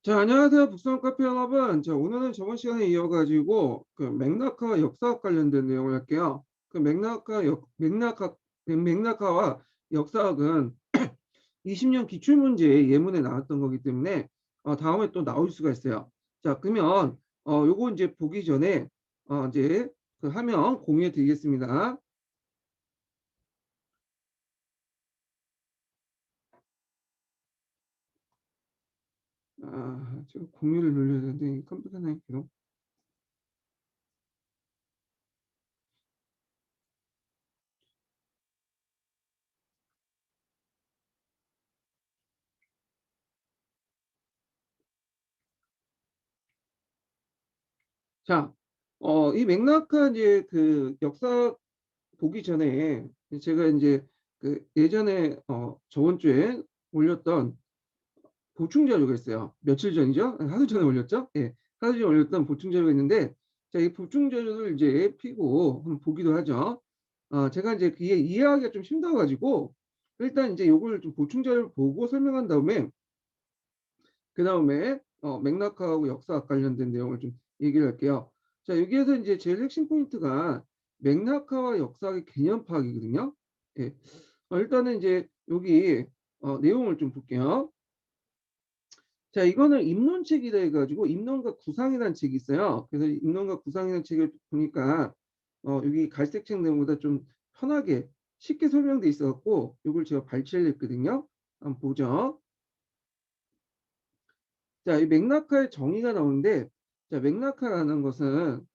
자, 안녕하세요. 북스원 카페 연합은 오늘은 저번 시간에 이어가지고 그 맥락화 역사학 관련된 내용을 할게요. 그 맥락화와 역사학은 20년 기출문제 예문에 나왔던 거기 때문에 다음에 또 나올 수가 있어요. 자, 그러면 요거 이제 보기 전에 이제 그 화면 공유해 드리겠습니다. 제가 공유를 눌러야 되는데 컴퓨터나 계속. 자, 이 맥락화 이제 그 역사 보기 전에 제가 이제 그 예전에 저번 주에 올렸던 보충 자료가 있어요. 며칠 전이죠? 하루 전에 올렸죠? 예. 하루 전에 올렸던 보충 자료가 있는데, 자, 이 보충 자료를 이제 피고 한번 보기도 하죠. 제가 이제 그게 이해하기가 좀 힘들어가지고, 일단 이제 요걸 좀 보충 자료를 보고 설명한 다음에, 그 다음에 맥락화하고 역사학 관련된 내용을 좀 얘기를 할게요. 자, 여기에서 이제 제일 핵심 포인트가 맥락화와 역사학의 개념 파악이거든요. 예. 일단은 이제 여기 내용을 좀 볼게요. 자, 이거는 입론책이라 해가지고 입론과 구상이라는 책이 있어요. 그래서 입론과 구상이라는 책을 보니까 여기 갈색 책 내용보다 좀 편하게 쉽게 설명돼 있어갖고 이걸 제가 발췌를 했거든요. 한번 보죠. 자, 이 맥락화의 정의가 나오는데, 자, 맥락화라는 것은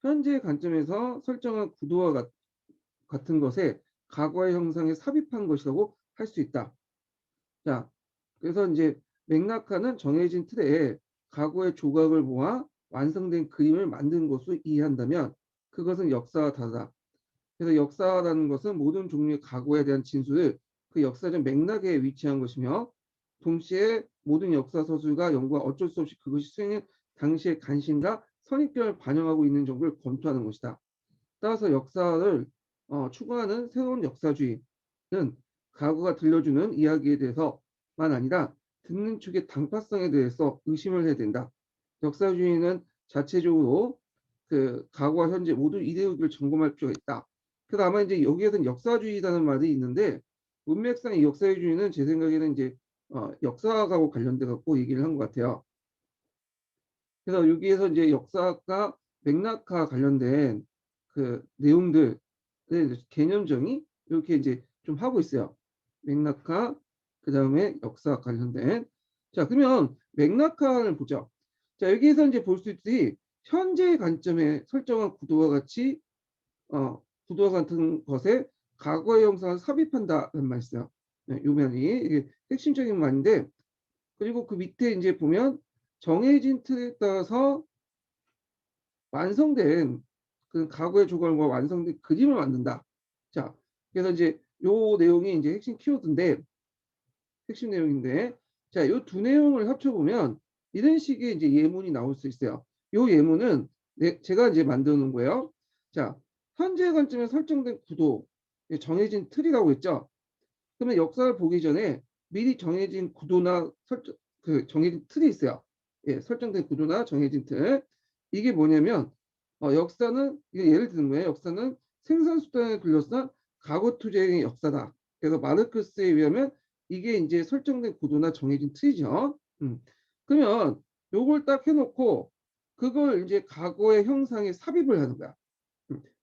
현재 관점에서 설정한 구도와 같은 것에 과거의 형상에 삽입한 것이라고 할 수 있다. 자, 그래서 이제 맥락화는 정해진 틀에 과거의 조각을 모아 완성된 그림을 만든 것으로 이해한다면 그것은 역사와 다르다. 그래서 역사라는 것은 모든 종류의 과거에 대한 진술을 그 역사적 맥락에 위치한 것이며 동시에 모든 역사 서술과 연구가 어쩔 수 없이 그것이 수행한 당시의 관심과 선입견을 반영하고 있는 정보를 검토하는 것이다. 따라서 역사를 추구하는 새로운 역사주의는 과거가 들려주는 이야기에 대해서만 아니라 듣는 축의 당파성에 대해서 의심을 해야 된다. 역사주의는 자체적으로 그 과거와 현재 모든 이데올기를 점검할 필요가 있다. 그래서 아마 이제 여기에서는 역사주의라는 말이 있는데 문맥상 이 역사주의는 제 생각에는 이제 역사하고 관련돼 갖고 얘기를 한 것 같아요. 그래서 여기에서 이제 역사과 맥락과 관련된 그 내용들 개념 정의 이렇게 이제 좀 하고 있어요. 맥락화 그다음에 역사 관련된. 자, 그러면 맥락화를 보죠. 자, 여기에서 이제 볼 수 있듯이 현재 관점에 설정한 구도와 같이 구도와 같은 것에 과거의 형상을 삽입한다는 말이 있어요. 네, 요 면이 이게 핵심적인 말인데, 그리고 그 밑에 이제 보면 정해진 틀에 따라서 완성된 그 과거의 조각과 완성된 그림을 만든다. 자, 그래서 이제 요 내용이 이제 핵심 키워드인데, 핵심 내용인데, 자, 요 두 내용을 합쳐보면 이런 식의 이제 예문이 나올 수 있어요. 요 예문은 제가 이제 만들어 놓은 거예요. 자, 현재 관점에 설정된 구도, 정해진 틀이라고 했죠. 그러면 역사를 보기 전에 미리 정해진 구도나 그 정해진 틀이 있어요. 예, 설정된 구도나 정해진 틀. 이게 뭐냐면 역사는 이게 예를 드는 거예요. 역사는 생산 수단에 둘러싼 과거 투쟁의 역사다. 그래서 마르크스에 의하면 이게 이제 설정된 구도나 정해진 틀이죠. 그러면 요걸 딱 해놓고 그걸 이제 과거의 형상에 삽입을 하는 거야.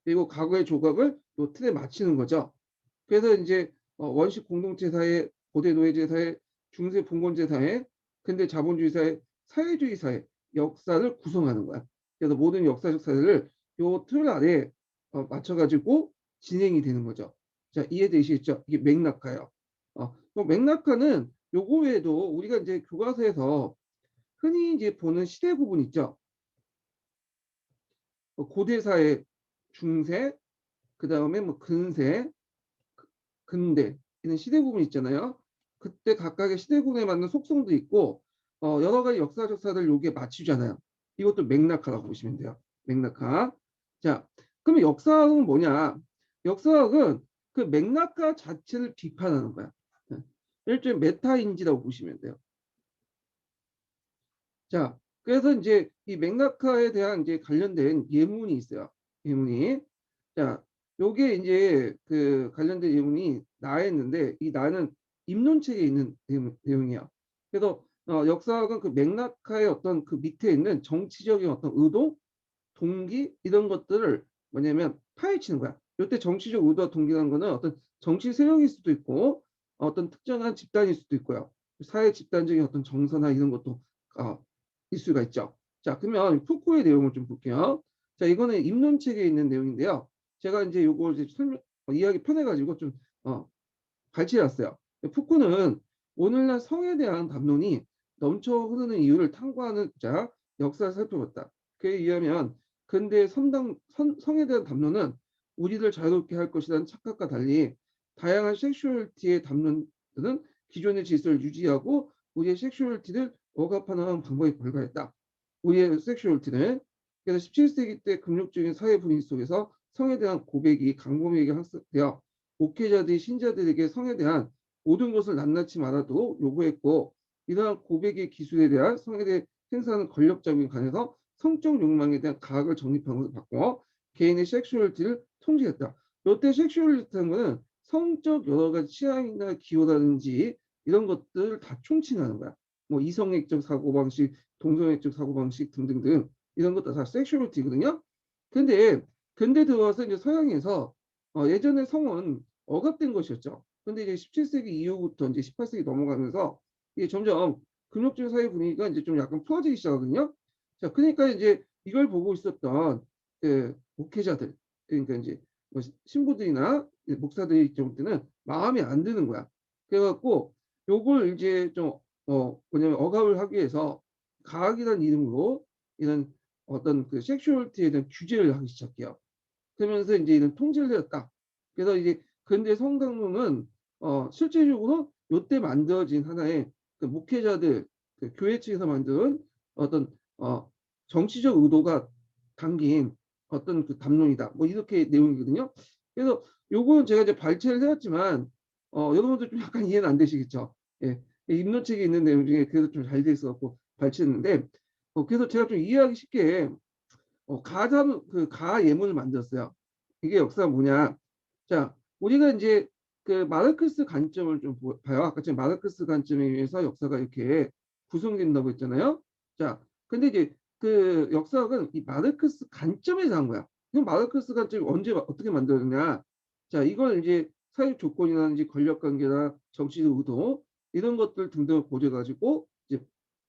그리고 과거의 조각을 요 틀에 맞추는 거죠. 그래서 이제 원식 공동체 사회, 고대 노예제 사회, 중세 봉건제 사회, 근대 자본주의 사회, 사회주의 사회 역사를 구성하는 거야. 그래서 모든 역사적 사회를 요 틀 아래 맞춰가지고 진행이 되는 거죠. 자, 이해되시겠죠? 이게 맥락화예요. 맥락화는 요거 외에도 우리가 이제 교과서에서 흔히 이제 보는 시대 부분 있죠. 고대 사회, 중세, 그 다음에 뭐 근세, 근대 이런 시대 구분 있잖아요. 그때 각각의 시대 구분에 맞는 속성도 있고 여러 가지 역사적 사를 여기에 맞추잖아요. 이것도 맥락화라고 보시면 돼요. 맥락화. 자, 그러면 역사학은 뭐냐? 역사학은 그 맥락화 자체를 비판하는 거야. 일종의 메타인지라고 보시면 돼요. 자, 그래서 이제 이 맥락화에 대한 이제 관련된 예문이 있어요. 예문이. 자, 요게 이제 그 관련된 예문이 나에 있는데 이 나는 입론책에 있는 내용이야. 그래서 역사학은 그 맥락화의 어떤 그 밑에 있는 정치적인 어떤 의도, 동기 이런 것들을 뭐냐면 파헤치는 거야. 이때 정치적 의도와 동기라는 거는 어떤 정치 세력일 수도 있고 어떤 특정한 집단일 수도 있고요. 사회 집단적인 어떤 정서나 이런 것도 일 수가 있죠. 자, 그러면 푸코의 내용을 좀 볼게요. 자, 이거는 입론책에 있는 내용인데요. 제가 이제 요걸 이제 이야기 편해가지고 좀 발췌해왔어요. 푸코는 오늘날 성에 대한 담론이 넘쳐 흐르는 이유를 탐구하는 자 역사를 살펴봤다. 그에 의하면 근대 성에 대한 담론은 우리를 자유롭게 할 것이라는 착각과 달리 다양한 섹슈얼티의 담론들은 기존의 질서를 유지하고 우리의 섹슈얼티를 억압하는 방법이 불가했다. 우리의 섹슈얼티는 그래서 17세기 때 금욕적인 사회 분위기 속에서 성에 대한 고백이 강범위하게 학습되어 목회자들이 신자들에게 성에 대한 모든 것을 낱낱이 말하도록 요구했고 이러한 고백의 기술에 대한 성에 대해 행사하는 권력적인 관해서 성적 욕망에 대한 가학을 정립한 것을 바꿔 개인의 섹슈얼리티를 통제했다. 이때 섹슈얼리티라는 것은 성적 여러 가지 취향이나 기호라든지 이런 것들을 다 총칭하는 거야. 뭐 이성애적 사고방식, 동성애적 사고방식 등등등 이런 것도 다 섹슈얼리티거든요. 근데 근대 들어와서 이제 서양에서 예전에 성은 억압된 것이었죠. 근데 이제 17세기 이후부터 이제 18세기 넘어가면서 이게 점점 금욕적 사회 분위기가 이제 좀 약간 풀어지기 시작하거든요. 자, 그러니까 이제 이걸 보고 있었던 목회자들, 그러니까 이제 뭐 신부들이나 목사들이 좀 때는 마음에 안 드는 거야. 그래갖고 요걸 이제 좀 뭐냐면 억압을 하기 위해서 가학이라는 이름으로 이런 어떤 그 섹슈얼티에 대한 규제를 하기 시작해요. 그러면서 이제 이런 통제를 내렸다. 그래서 이제 근대 성당론은 실제적으로 요때 만들어진 하나의 그 목회자들 그 교회 측에서 만든 어떤 정치적 의도가 담긴 어떤 그 담론이다. 뭐 이렇게 내용이거든요. 그래서 요거는 제가 이제 발췌를 해왔지만 여러분들 좀 약간 이해는 안 되시겠죠. 예. 입론책에 있는 내용 중에 그래도 좀 잘 돼 있어갖고 발췌했는데 그래서 제가 좀 이해하기 쉽게 가 예문을 만들었어요. 이게 역사가 뭐냐. 자, 우리가 이제 그 마르크스 관점을 좀 봐요. 아까 제가 마르크스 관점에 의해서 역사가 이렇게 구성된다고 했잖아요. 자, 근데 이제 그 역사학은 이 마르크스 관점에서 한 거야. 그럼 마르크스 관점이 언제 어떻게 만들었냐. 자, 이걸 이제 사회 조건이라든지 권력 관계나 정치적 의도 이런 것들 등등을 고려해가지고 이제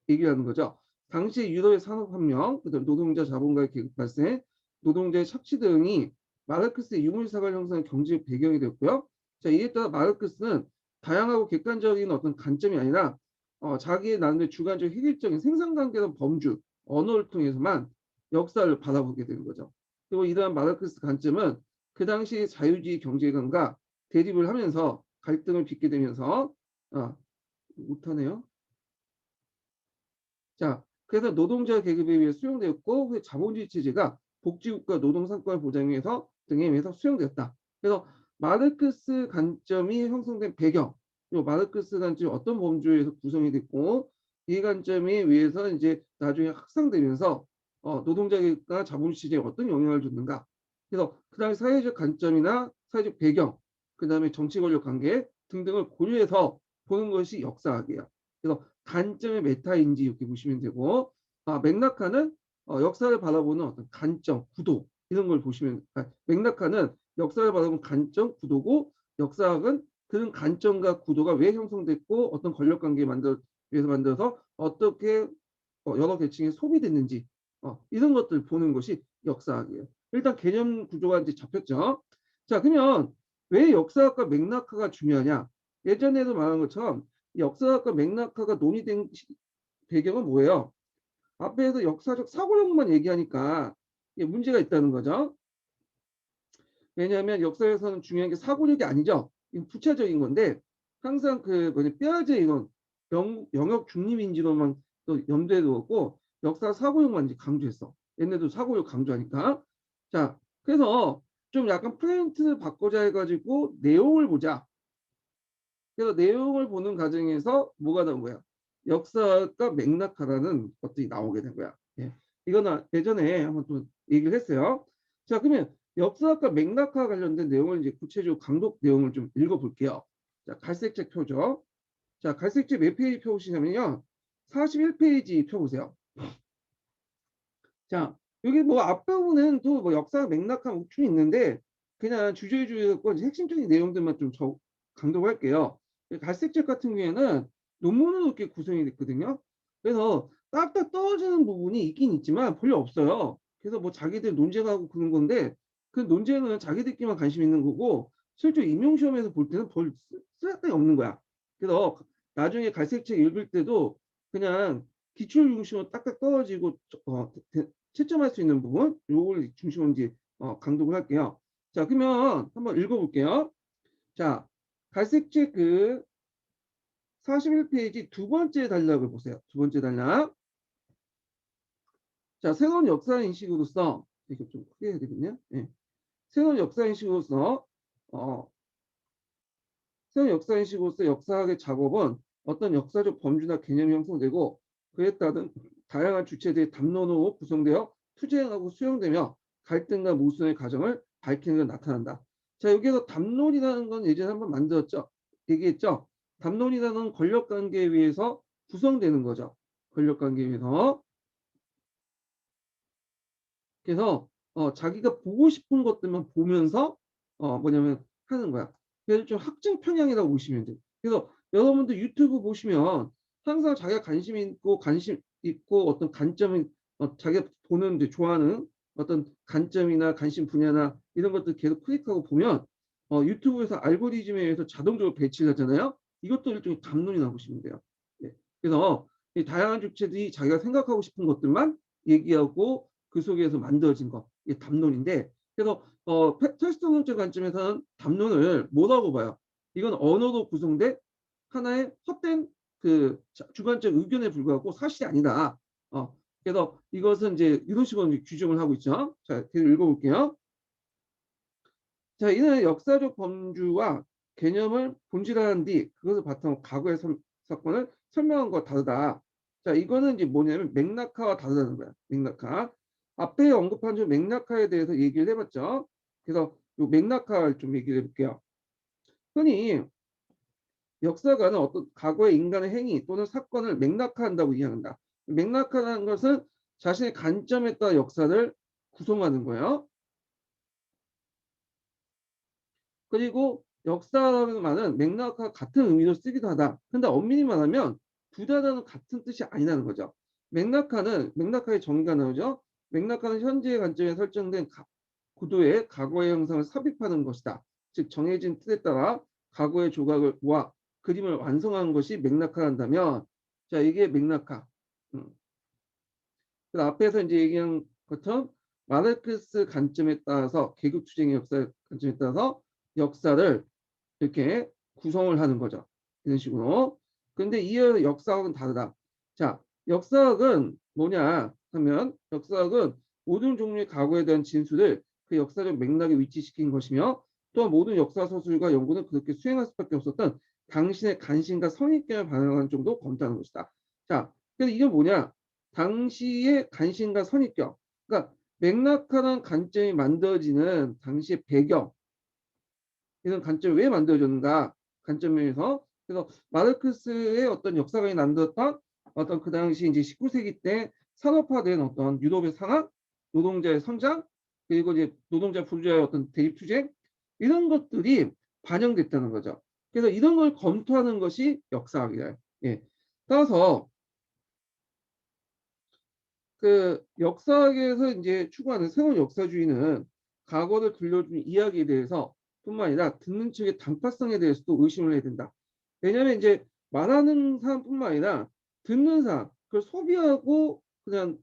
얘기하는 거죠. 당시 유럽의 산업혁명, 그다음 노동자 자본가의 계급 발생, 노동자의 착취 등이 마르크스의 유물사관 형성의 경제적 배경이 됐고요. 자, 이에 따라 마르크스는 다양하고 객관적인 어떤 관점이 아니라 자기의 나름의 주관적 획일적인 생산관계나 범주, 언어를 통해서만 역사를 바라보게 되는 거죠. 그리고 이러한 마르크스 관점은 그 당시 자유주의 경제관과 대립을 하면서 갈등을 빚게 되면서 못하네요. 자, 그래서 노동자 계급에 의해 수용되었고 그 자본주의 체제가 복지국가 노동상권 보장위해서 등에 의해서 수용되었다. 그래서 마르크스 관점이 형성된 배경, 그리고 마르크스 관점이 어떤 범주에서 구성이 됐고 이 관점에 의해서 이제 나중에 확산되면서 노동자 계급과 자본주의 체제에 어떤 영향을 줬는가. 그래서 그 다음에 사회적 관점이나 사회적 배경, 그 다음에 정치 권력 관계 등등을 고려해서 보는 것이 역사학이에요. 그래서 관점의 메타인지 이렇게 보시면 되고 맥락화는 역사를 바라보는 어떤 관점, 구도 이런 걸 보시면 맥락화는 역사를 바라보는 관점, 구도고 역사학은 그런 관점과 구도가 왜 형성됐고 어떤 권력관계에 위해서 만들어서 어떻게 여러 계층에 소비됐는지 이런 것들 보는 것이 역사학이에요. 일단 개념 구조가 이제 잡혔죠. 자, 그러면 왜 역사학과 맥락화가 중요하냐? 예전에도 말한 것처럼 역사학과 맥락화가 논의된 배경은 뭐예요? 앞에서 역사적 사고력만 얘기하니까 이게 문제가 있다는 거죠. 왜냐하면 역사에서는 중요한 게 사고력이 아니죠. 이건 부차적인 건데 항상 그 뭐냐 뼈아제 이런 영역 중립인지로만 또 염두에 두었고 역사 사고력만 이제 강조했어. 얘네도 사고력 강조하니까. 자, 그래서 좀 약간 프레임트 바꾸자 해가지고 내용을 보자. 그래서 내용을 보는 과정에서 뭐가 나온 거야? 역사가 맥락하다는 것들이 나오게 된 거야. 예. 이거는 예전에 한번 또 얘기를 했어요. 자, 그러면 역사학과 맥락과 관련된 내용을 이제 구체적으로 강독 내용을 좀 읽어볼게요. 자, 갈색책 펴죠. 자, 갈색책 몇 페이지 펴보시냐면요. 41페이지 펴보세요. 자, 여기 뭐 앞부분은 또 뭐 역사 맥락한 우측이 있는데 그냥 주제주의고 핵심적인 내용들만 좀 강조할게요. 갈색책 같은 경우에는 논문으로 이렇게 구성이 됐거든요. 그래서 딱딱 떨어지는 부분이 있긴 있지만 별로 없어요. 그래서 뭐 자기들 논쟁하고 그런 건데 그 논쟁은 자기들끼리만 관심 있는 거고 실제 임용시험에서 볼 때는 별 쓸데가 없는 거야. 그래서 나중에 갈색책 읽을 때도 그냥 기출 중심으로 딱딱 떨어지고 채점할 수 있는 부분 요걸 중심으로 이제 강독을 할게요. 자, 그러면 한번 읽어볼게요. 자, 갈색책 그 41페이지 두 번째 단락을 보세요. 두 번째 단락. 자, 새로운 역사 인식으로서 이거 좀 크게 해야 되겠네요. 예. 새로운 역사 인식으로서 새로운 역사 인식으로서 역사학의 작업은 어떤 역사적 범주나 개념이 형성되고 그에 따른 다양한 주체들의 담론으로 구성되어 투쟁하고 수용되며 갈등과 모순의 과정을 밝히는 데 나타난다. 자, 여기에서 담론이라는 건 예전에 한번 만들었죠. 얘기했죠. 담론이라는 권력관계에 의해서 구성되는 거죠. 권력관계에 의해서. 그래서 자기가 보고 싶은 것들만 보면서 뭐냐면 하는 거야. 그래서 좀 확증 편향이라고 보시면 돼요. 그래서 여러분들 유튜브 보시면 항상 자기가 관심 있고 어떤 관점이 자기가 보는 이제 좋아하는 어떤 관점이나 관심 분야나 이런 것들 계속 클릭하고 보면 유튜브에서 알고리즘에 의해서 자동적으로 배치를 하잖아요. 이것도 일종의 담론이라고 보시면 돼요. 네. 그래서 이 다양한 주체들이 자기가 생각하고 싶은 것들만 얘기하고 그 속에서 만들어진 거, 이게 담론인데, 그래서 텍스트론적 관점에서는 담론을 뭐라고 봐요? 이건 언어로 구성된 하나의 헛된 그 주관적 의견에 불과하고 사실이 아니다. 그래서 이것은 이제 이런 식으로 규정을 하고 있죠. 자, 계속 읽어볼게요. 자, 이는 역사적 범주와 개념을 본질화한 뒤 그것을 바탕으로 과거의 사건을 설명한 것과 다르다. 자, 이거는 이제 뭐냐면 맥락화와 다르다는 거야. 맥락화. 앞에 언급한 좀 맥락화에 대해서 얘기를 해봤죠. 그래서 이 맥락화를 좀 얘기를 해볼게요. 흔히 역사가는 어떤 과거의 인간의 행위 또는 사건을 맥락화한다고 이해한다. 맥락화라는 것은 자신의 관점에 따라 역사를 구성하는 거예요. 그리고 역사라는 말은 맥락과 같은 의미로 쓰기도 하다. 근데 엄밀히 말하면 두 단어는 같은 뜻이 아니라는 거죠. 맥락화의 정의가 나오죠. 맥락화는 현재의 관점에 설정된 구도의 과거의 형상을 삽입하는 것이다. 즉 정해진 틀에 따라 과거의 조각을 모아 그림을 완성하는 것이 맥락화한다면, 자, 이게 맥락화. 그 앞에서 이제 얘기한 것처럼 마르크스 관점에 따라서 계급투쟁의 역사 관점에 따라서 역사를 이렇게 구성을 하는 거죠. 이런 식으로. 근데 이 역사학은 다르다. 자, 역사학은 뭐냐 하면 역사학은 모든 종류의 과거에 대한 진술을 그 역사적 맥락에 위치시킨 것이며 또한 모든 역사 서술과 연구는 그렇게 수행할 수밖에 없었던 당신의 관심과 선입견을 반영하는 정도 검토하는 것이다. 자, 그래서 이게 뭐냐? 당시의 관심과 선입견. 그러니까 맥락하는 관점이 만들어지는 당시의 배경, 이런 관점이 왜 만들어졌는가 관점에서. 그래서 마르크스의 어떤 역사관이 만들었던 어떤 그 당시 이제 19세기 때 산업화된 어떤 유럽의 상황, 노동자의 성장, 그리고 이제 노동자 부르주아의 어떤 대립투쟁, 이런 것들이 반영됐다는 거죠. 그래서 이런 걸 검토하는 것이 역사학이다. 예. 따라서 그 역사학에서 이제 추구하는 새로운 역사주의는 과거를 들려준 이야기에 대해서 뿐만 아니라 듣는 측의 단파성에 대해서도 의심을 해야 된다. 왜냐하면 이제 말하는 사람뿐만 아니라 듣는 사람, 그걸 소비하고 그냥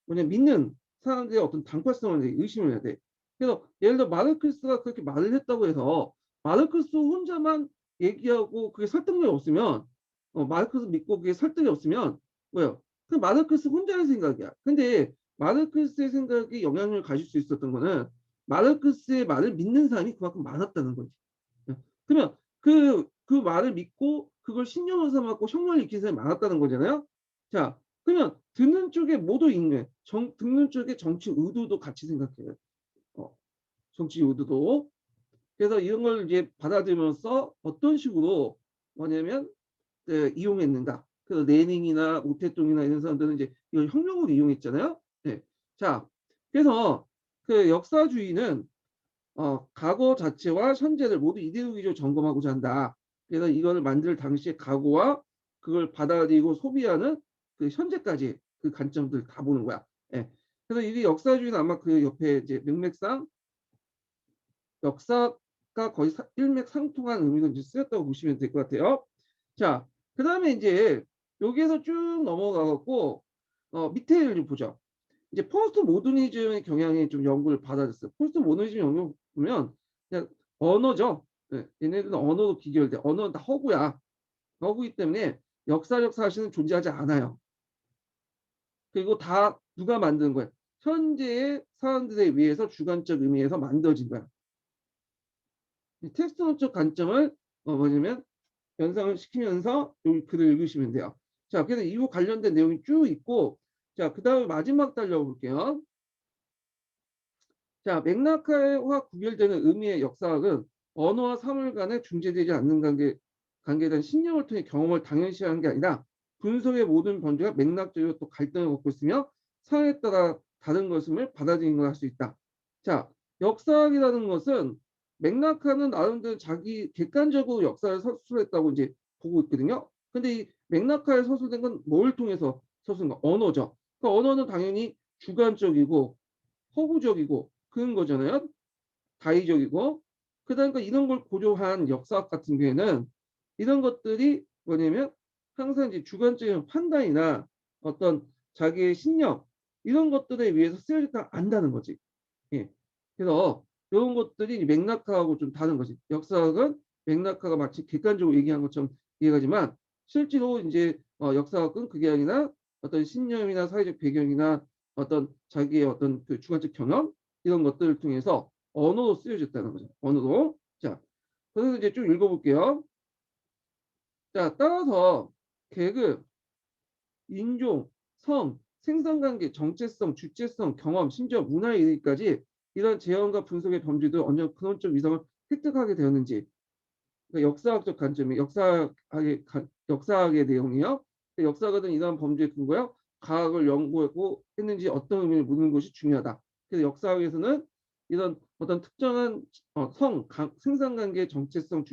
뭐냐 믿는 사람들의 어떤 단파성을 의심을 해야 돼. 그래서 예를 들어 마르크스가 그렇게 말을 했다고 해서 마르크스 혼자만 얘기하고 그게 설득력이 없으면 마르크스 믿고 그게 설득이 없으면 뭐야? 그 마르크스 혼자의 생각이야. 근데 마르크스의 생각이 영향력을 가질 수 있었던 거는 마르크스의 말을 믿는 사람이 그만큼 많았다는 거지. 그러면 그 말을 믿고 그걸 신경을 삼았고 형을 익힌 사람이 많았다는 거잖아요. 자, 그러면 듣는 쪽에 뭐도 있네. 듣는 쪽에 정치 의도도 같이 생각해요. 어, 정치 의도도. 그래서 이런 걸 이제 받아들이면서 어떤 식으로 뭐냐면 이용했는가. 그래서 레닌이나 모태똥이나 이런 사람들은 이제 이걸 혁명으로 이용했잖아요. 네. 자, 그래서 그 역사주의는 과거 자체와 현재를 모두 이데올로기적으로 점검하고자 한다. 그래서 이거를 만들 당시의 과거와 그걸 받아들이고 소비하는 그 현재까지 그 관점들 다 보는 거야. 예. 그래서 이게 역사주의는 아마 그 옆에 이제 맥락상 역사가 거의 일맥상통한 의미로 이제 쓰였다고 보시면 될 것 같아요. 자, 그 다음에 이제 여기에서 쭉 넘어가갖고 밑에를 좀 보죠. 이제 포스트 모더니즘의 경향이 좀 연구를 받아줬어요. 포스트 모더니즘 연구 보면 그냥 언어죠. 네, 얘네들은 언어로 비교할 때 언어는 다 허구야. 허구이기 때문에 역사적 사실은 존재하지 않아요. 그리고 다 누가 만든 거야? 현재의 사람들에 의해서 주관적 의미에서 만들어진 거야. 텍스트론적 관점을 뭐냐면 연상을 시키면서 여기 글을 읽으시면 돼요. 자, 그래서 이후 관련된 내용이 쭉 있고, 자, 그 다음에 마지막 달려볼게요. 자, 맥락화와 구별되는 의미의 역사학은 언어와 사물 간에 중재되지 않는 관계에 대한 신념을 통해 경험을 당연시하는 게 아니라 분석의 모든 변주가 맥락적으로 또 갈등을 겪고 있으며 상황에 따라 다른 것임을 받아들이는 걸 할 수 있다. 자, 역사학이라는 것은 맥락화는 나름대로 자기 객관적으로 역사를 서술했다고 이제 보고 있거든요. 근데 이 맥락화에 서술된 건 뭘 통해서 서술한 거? 언어죠. 그러니까 언어는 당연히 주관적이고 허구적이고 그런 거잖아요. 다의적이고. 그러니까 이런 걸 고려한 역사학 같은 경우에는 이런 것들이 뭐냐면 항상 이제 주관적인 판단이나 어떤 자기의 신념 이런 것들에 의해서 쓰여졌다 안다는 거지. 예. 그래서 이런 것들이 맥락화하고 좀 다른 거지. 역사학은 맥락화가 마치 객관적으로 얘기한 것처럼 이해가지만 실제로 이제 역사학은 그게 아니라 어떤 신념이나 사회적 배경이나 어떤 자기의 어떤 그 주관적 경험 이런 것들을 통해서 언어로 쓰여졌다는 거죠. 언어로. 자, 그래서 이제 쭉 읽어볼게요. 자, 따라서 계급, 인종, 성, 생산관계, 정체성, 주체성, 경험, 심지어 문화에 이르기까지 이런 재현과 분석의 범주도 어느 근원적 위상을 획득하게 되었는지 그러니까 역사학적 관점이 역사학의 내용이요. 역사가든 이러한 범주에 근거하여 과학을 연구하고 했는지 어떤 의미를 묻는 것이 중요하다. 그래서 역사학에서는 이런 어떤 특정한 생산관계, 정체성,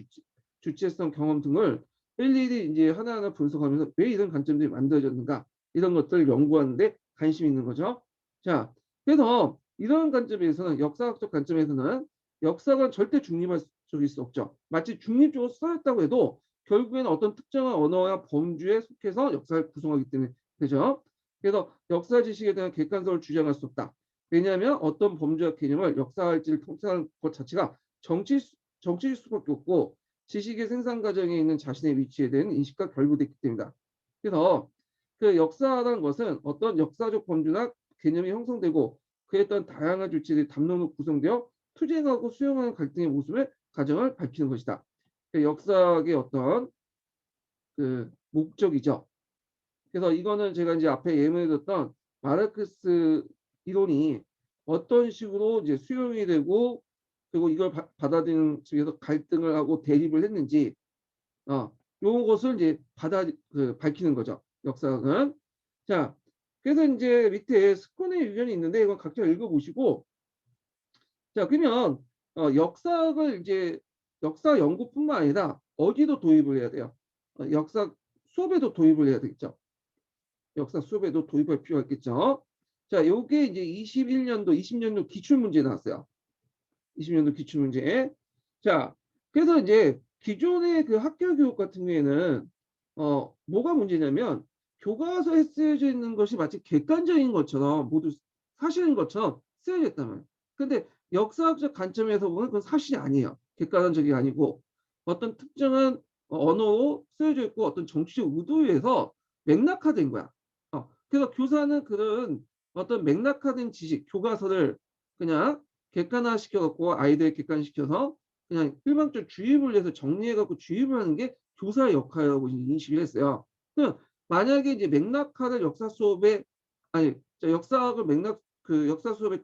주체성, 경험 등을 일일이 이제 하나하나 분석하면서 왜 이런 관점들이 만들어졌는가 이런 것들을 연구하는데 관심이 있는 거죠. 자, 그래서 이런 관점에서는 역사학적 관점에서는 역사가 절대 중립적일 수 없죠. 마치 중립적으로 수사했다고 해도 결국에는 어떤 특정한 언어와 범주에 속해서 역사를 구성하기 때문에 되죠. 그래서 역사 지식에 대한 객관성을 주장할 수 없다. 왜냐하면 어떤 범주와 개념을 역사할지를 통찰하는 것 자체가 정치일 수밖에 없고 지식의 생산 과정에 있는 자신의 위치에 대한 인식과 결부됐기 때문이다. 그래서 그 역사라는 것은 어떤 역사적 범주나 개념이 형성되고 그에 따른 다양한 주체들이 담론으로 구성되어 투쟁하고 수용하는 갈등의 모습을 가정을 밝히는 것이다. 그 역사학의 어떤 그 목적이죠. 그래서 이거는 제가 이제 앞에 예문해줬던 마르크스 이론이 어떤 식으로 이제 수용이 되고 그리고 이걸 받아들이는 측에서 갈등을 하고 대립을 했는지 요것을 이제 밝히는 거죠. 역사학은. 자, 그래서 이제 밑에 스콘의 의견이 있는데 이건 각자 읽어보시고 자, 그러면 역사학을 이제 역사 연구뿐만 아니라 어디도 도입을 해야 돼요. 역사 수업에도 도입을 해야 되겠죠. 역사 수업에도 도입할 필요가 있겠죠. 자, 요게 이제 21년도, 20년도 기출문제 나왔어요. 20년도 기출문제. 자, 그래서 이제 기존의 그 학교 교육 같은 경우에는 뭐가 문제냐면 교과서에 쓰여져 있는 것이 마치 객관적인 것처럼 모두 사실인 것처럼 쓰여져 있단 말이에요. 근데 역사학적 관점에서 보면 그건 사실이 아니에요. 객관적이 아니고 어떤 특정한 언어로 쓰여져 있고 어떤 정치적 의도에 의해서 맥락화된 거야. 그래서 교사는 그런 어떤 맥락화된 지식, 교과서를 그냥 객관화시켜갖고 아이들 객관시켜서 그냥 일방적 주입을 해서 정리해 갖고 주입을 하는 게 교사의 역할이라고 인식을 했어요. 그 만약에 이제 맥락화를 역사 수업에 아니 역사학을 맥락 그 역사 수업에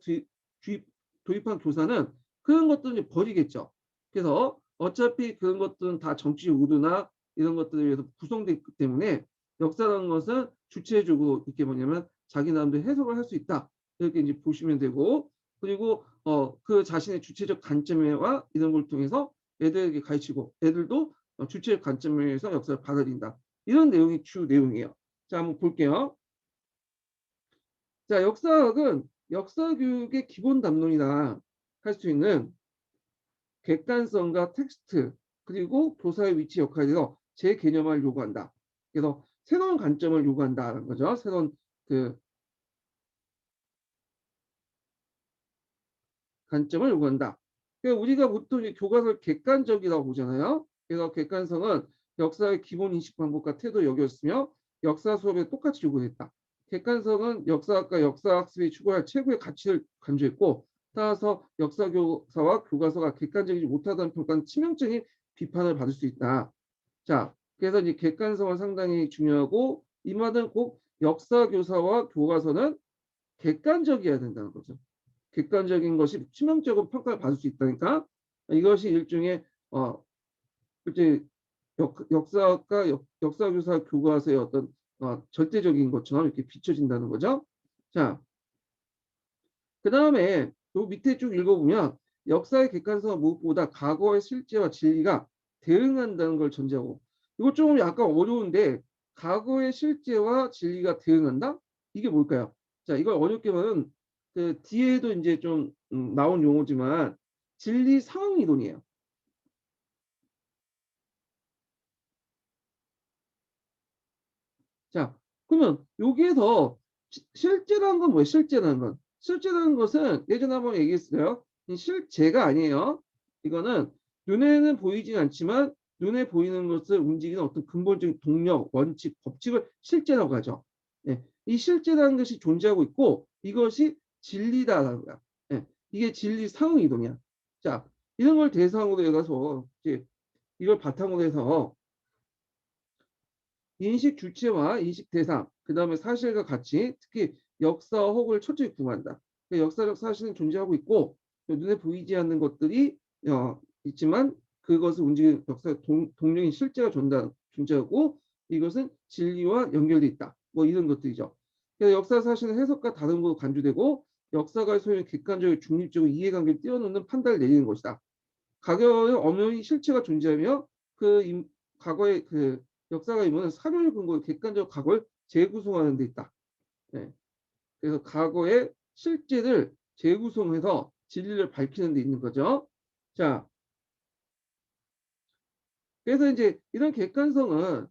주입 도입한 교사는 그런 것들은 이제 버리겠죠. 그래서 어차피 그런 것들은 다 정치적 의도나 이런 것들에 의해서 구성되어 있기 때문에 역사라는 것은 주체적으로 이렇게 뭐냐면 자기 나름대로 해석을 할 수 있다. 이렇게 이제 보시면 되고 그리고 그 자신의 주체적 관점과 이런 걸 통해서 애들에게 가르치고 애들도 주체적 관점에서 역사를 받아들인다. 이런 내용이 주 내용이에요. 자, 한번 볼게요. 자, 역사학은 역사 교육의 기본 담론이다 할 수 있는 객관성과 텍스트 그리고 교사의 위치 역할에서 재개념을 요구한다. 그래서 새로운 관점을 요구한다는 거죠. 새로운 그 관점을 요구한다. 그러니까 우리가 보통 교과서를 객관적이라고 보잖아요. 그래서 객관성은 역사의 기본 인식 방법과 태도 여겼으며 역사 수업에 똑같이 요구했다. 객관성은 역사학과 역사학습이 추구할 최고의 가치를 강조했고 따라서 역사교사와 교과서가 객관적이지 못하다는 평가는 치명적인 비판을 받을 수 있다. 자, 그래서 이제 객관성은 상당히 중요하고 이 말은 꼭 역사교사와 교과서는 객관적이어야 된다는 거죠. 객관적인 것이 치명적으로 평가를 받을 수 있다니까 이것이 일종의 이제 역사과 역사교사 교과서의 어떤 절대적인 것처럼 이렇게 비춰진다는 거죠. 자, 그 다음에 요 밑에 쭉 읽어보면 역사의 객관성은 무엇보다 과거의 실제와 진리가 대응한다는 걸 전제하고 이거 좀 약간 어려운데 과거의 실제와 진리가 대응한다? 이게 뭘까요? 자, 이걸 어렵게 보면 그 뒤에도 이제 좀 나온 용어지만 진리 상황 이론이에요. 자, 그러면 여기에서 실제라는 건 뭐예요? 실제라는 건. 실제라는 것은 예전에 한번 얘기했어요. 실제가 아니에요. 이거는 눈에는 보이진 않지만 눈에 보이는 것을 움직이는 어떤 근본적인 동력, 원칙, 법칙을 실제라고 하죠. 예, 이 실제라는 것이 존재하고 있고 이것이 진리다라는 거야. 예, 이게 진리 상응 이동이야. 자, 이런 걸 대상으로 해서 이제 이걸 바탕으로 해서 인식 주체와 인식 대상, 그 다음에 사실과 가치, 특히 역사 혹을 철저히 구분한다. 역사적 사실은 존재하고 있고 눈에 보이지 않는 것들이 있지만 그것을 움직이는 역사 동력인 실제가 존재하고 이것은 진리와 연결돼 있다. 뭐 이런 것들이죠. 그래서 역사 사실은 해석과 다름으로 간주되고 역사가 소유는 객관적이고 중립적으로 이해관계를 뛰어넘는 판단을 내리는 것이다. 과거의 엄연히 실체가 존재하며 과거의 그 역사가 이면 사료를 근거로 객관적 과거를 재구성하는 데 있다. 네. 그래서 과거의 실제를 재구성해서 진리를 밝히는 데 있는 거죠. 자, 그래서 이제 이런 객관성은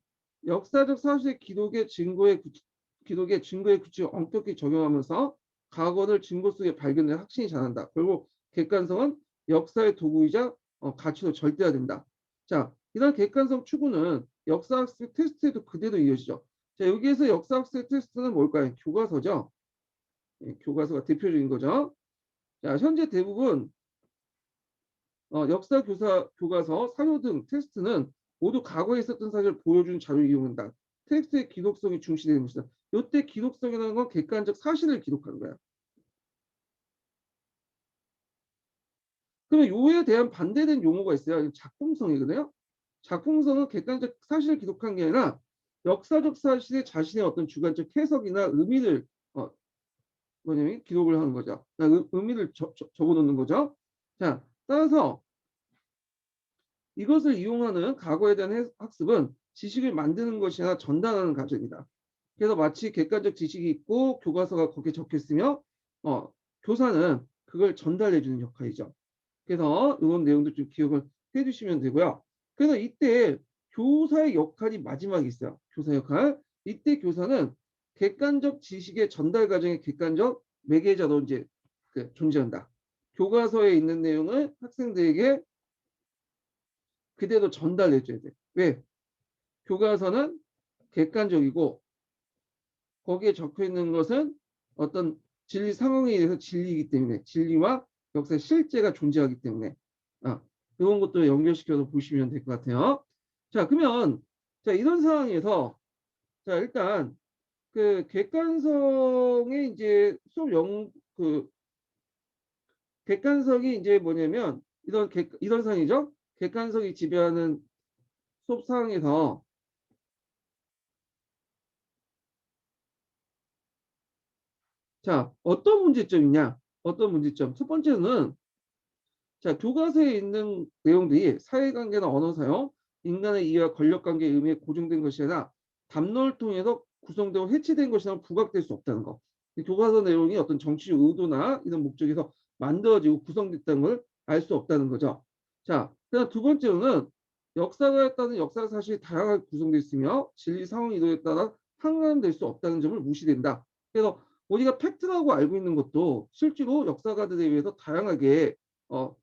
역사적 사실의 기록의 증거의 규칙을 엄격히 적용하면서 과거를 증거 속에 발견해 확신이 자란다. 결국 객관성은 역사의 도구이자 가치로 절대화된다. 자, 이런 객관성 추구는 역사학습 테스트에도 그대로 이어지죠. 자, 여기에서 역사학습 테스트는 뭘까요? 교과서죠. 예, 교과서가 대표적인 거죠. 자, 현재 대부분 역사 교과서, 사료 등 테스트는 모두 과거에 있었던 사실을 보여주는 자료를 이용한다. 텍스트의 기록성이 중시되는 것이다. 이때 기록성이라는 건 객관적 사실을 기록하는 거야. 그러면 요에 대한 반대된 용어가 있어요. 작품성이거든요. 작품성은 객관적 사실을 기록한 게 아니라 역사적 사실에 자신의 어떤 주관적 해석이나 의미를 뭐냐면 기록을 하는 거죠. 의미를 적어놓는 거죠. 자, 따라서 이것을 이용하는 과거에 대한 학습은 지식을 만드는 것이 아니라 전달하는 과정이다. 그래서 마치 객관적 지식이 있고 교과서가 거기에 적혀 있으며 교사는 그걸 전달해 주는 역할이죠. 그래서 이런 내용도 좀 기억을 해 주시면 되고요. 그래서 이때 교사의 역할이 마지막에 있어요. 교사 역할. 이때 교사는 객관적 지식의 전달 과정의 객관적 매개자로 이제 존재한다. 교과서에 있는 내용을 학생들에게 그대로 전달해 줘야 돼. 왜? 교과서는 객관적이고 거기에 적혀 있는 것은 어떤 진리 상황에 의해서 진리이기 때문에 진리와 역사의 실제가 존재하기 때문에 이런 것도 연결시켜서 보시면 될 것 같아요. 자, 그러면 자, 이런 상황에서 자, 일단 그 객관성의 이제 수업 그 객관성이 이제 뭐냐면 이런 상황이죠. 객관성이 지배하는 수업 상황에서 자, 어떤 문제점이냐? 어떤 문제점? 첫 번째는 자, 교과서에 있는 내용들이 사회관계나 언어 사용, 인간의 이해와 권력관계의 의미에 고정된 것이 아니라 담론을 통해서 구성되고 해치된 것이라면 부각될 수 없다는 거. 교과서 내용이 어떤 정치적 의도나 이런 목적에서 만들어지고 구성됐다는 걸 알 수 없다는 거죠. 자, 그다음 두 번째로는 역사가에 따른 역사 사실이 다양하게 구성되어 있으며 진리 상황 이동에 따라 상관될 수 없다는 점을 무시된다. 그래서 우리가 팩트라고 알고 있는 것도 실제로 역사가들에 의해서 다양하게 어,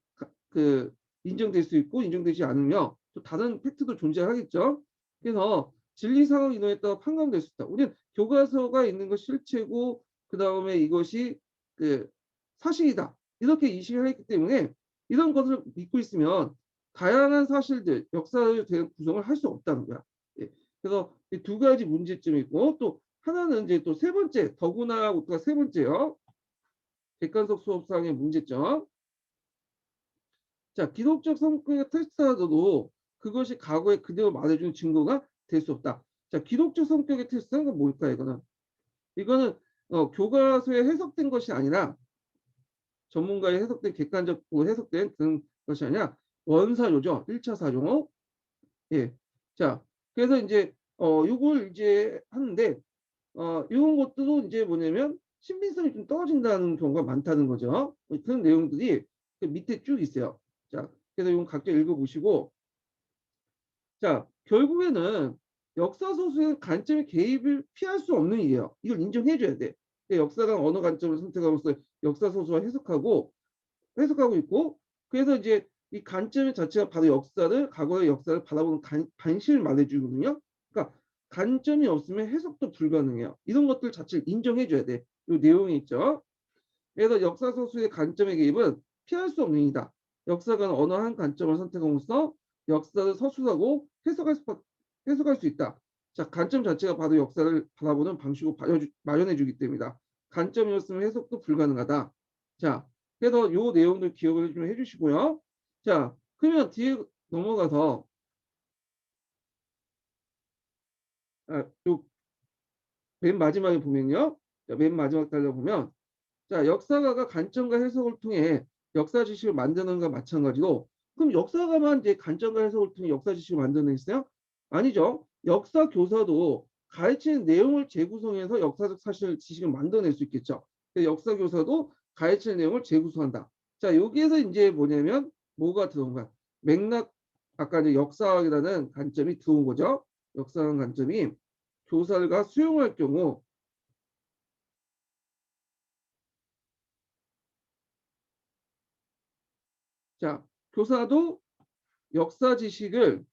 그 인정될 수 있고 인정되지 않으며 또 다른 팩트도 존재하겠죠. 그래서 진리 상황 이동에 따라 판단될 수 있다. 우리는 교과서가 있는 것 실체고 그 다음에 이것이 그 사실이다. 이렇게 인식을 했기 때문에 이런 것을 믿고 있으면 다양한 사실들, 역사에 대한 구성을 할 수 없다는 거야. 예. 그래서 이 두 가지 문제점이 있고 또 하나는 이제 또 세 번째, 더구나 우리가 세 번째요. 객관적 수업상의 문제점. 자, 기록적 성격의 테스트라도 그것이 과거에 그대로 말해주는 증거가 될 수 없다. 자, 기록적 성격의 테스트는 건 뭘까, 이거는? 이거는 교과서에 해석된 것이 아니라 전문가의 해석된 객관적으로 해석된 그런 것이 아니라 원사료죠. 1차 사료. 예. 자, 그래서 이제 이걸 이제 하는데 이런 것도 이제 뭐냐면 신빙성이 좀 떨어진다는 경우가 많다는 거죠. 그런 내용들이 그 밑에 쭉 있어요. 자, 그래서 이건 각자 읽어보시고 자, 결국에는 역사 소수의 관점의 개입을 피할 수 없는 일이에요. 이걸 인정해줘야 돼. 역사가 어느 관점을 선택함으로써 역사 소수와 해석하고 있고, 그래서 이제 이 관점 자체가 바로 역사를, 과거의 역사를 바라보는 관심을 말해주거든요. 그러니까 관점이 없으면 해석도 불가능해요. 이런 것들 자체를 인정해줘야 돼. 이 내용이 있죠. 그래서 역사 소수의 관점의 개입은 피할 수 없는 일이다. 역사가 어느 한 관점을 선택함으로써 역사를 서술하고 해석할 수 있다. 자, 관점 자체가 바로 역사를 바라보는 방식으로 마련해 주기 때문이다. 관점이었으면 해석도 불가능하다. 자, 그래서 요 내용들 기억을 좀 해주시고요. 자, 그러면 뒤에 넘어가서 요맨 마지막에 보면요. 자, 맨 마지막 달려 보면 자, 역사가가 관점과 해석을 통해 역사 지식을 만드는 것과 마찬가지로 그럼 역사가만 이제 관점과 해석을 통해 역사 지식을 만드는 게 있어요? 아니죠. 역사 교사도 가르치는 내용을 재구성해서 역사적 사실 지식을 만들어낼 수 있겠죠. 역사 교사도 가르치는 내용을 재구성한다. 자, 여기에서 이제 뭐냐면 뭐가 들어온 거야? 맥락 아까 이제 역사학이라는 관점이 들어온 거죠. 역사학 관점이 교사가 수용할 경우 자, 교사도 역사 지식을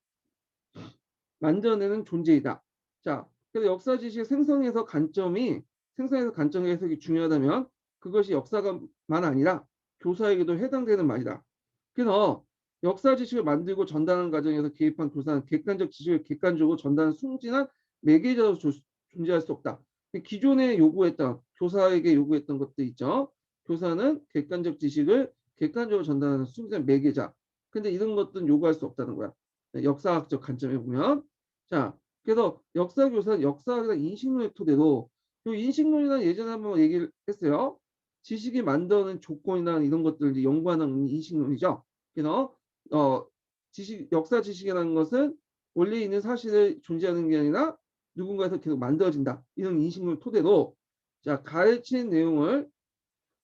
만들어내는 존재이다. 자, 그래서 역사 지식 생성해서 관점의 해석이 중요하다면 그것이 역사가만 아니라 교사에게도 해당되는 말이다. 그래서 역사 지식을 만들고 전달하는 과정에서 개입한 교사는 객관적 지식을 객관적으로 전달하는 순진한 매개자로 존재할 수 없다. 기존에 요구했던 교사에게 요구했던 것도 있죠. 교사는 객관적 지식을 객관적으로 전달하는 순진한 매개자. 근데 이런 것들은 요구할 수 없다는 거야. 역사학적 관점에 보면 자, 그래서 역사 교사는 역사학이나 인식론의 토대로 이 인식론이나 예전에 한번 얘기를 했어요. 지식이 만드는 조건이나 이런 것들을 연구하는 인식론이죠. 그래서 역사 지식이라는 것은 원래 있는 사실을 존재하는 게 아니라 누군가에서 계속 만들어진다. 이런 인식론을 토대로 자, 가르치는 내용을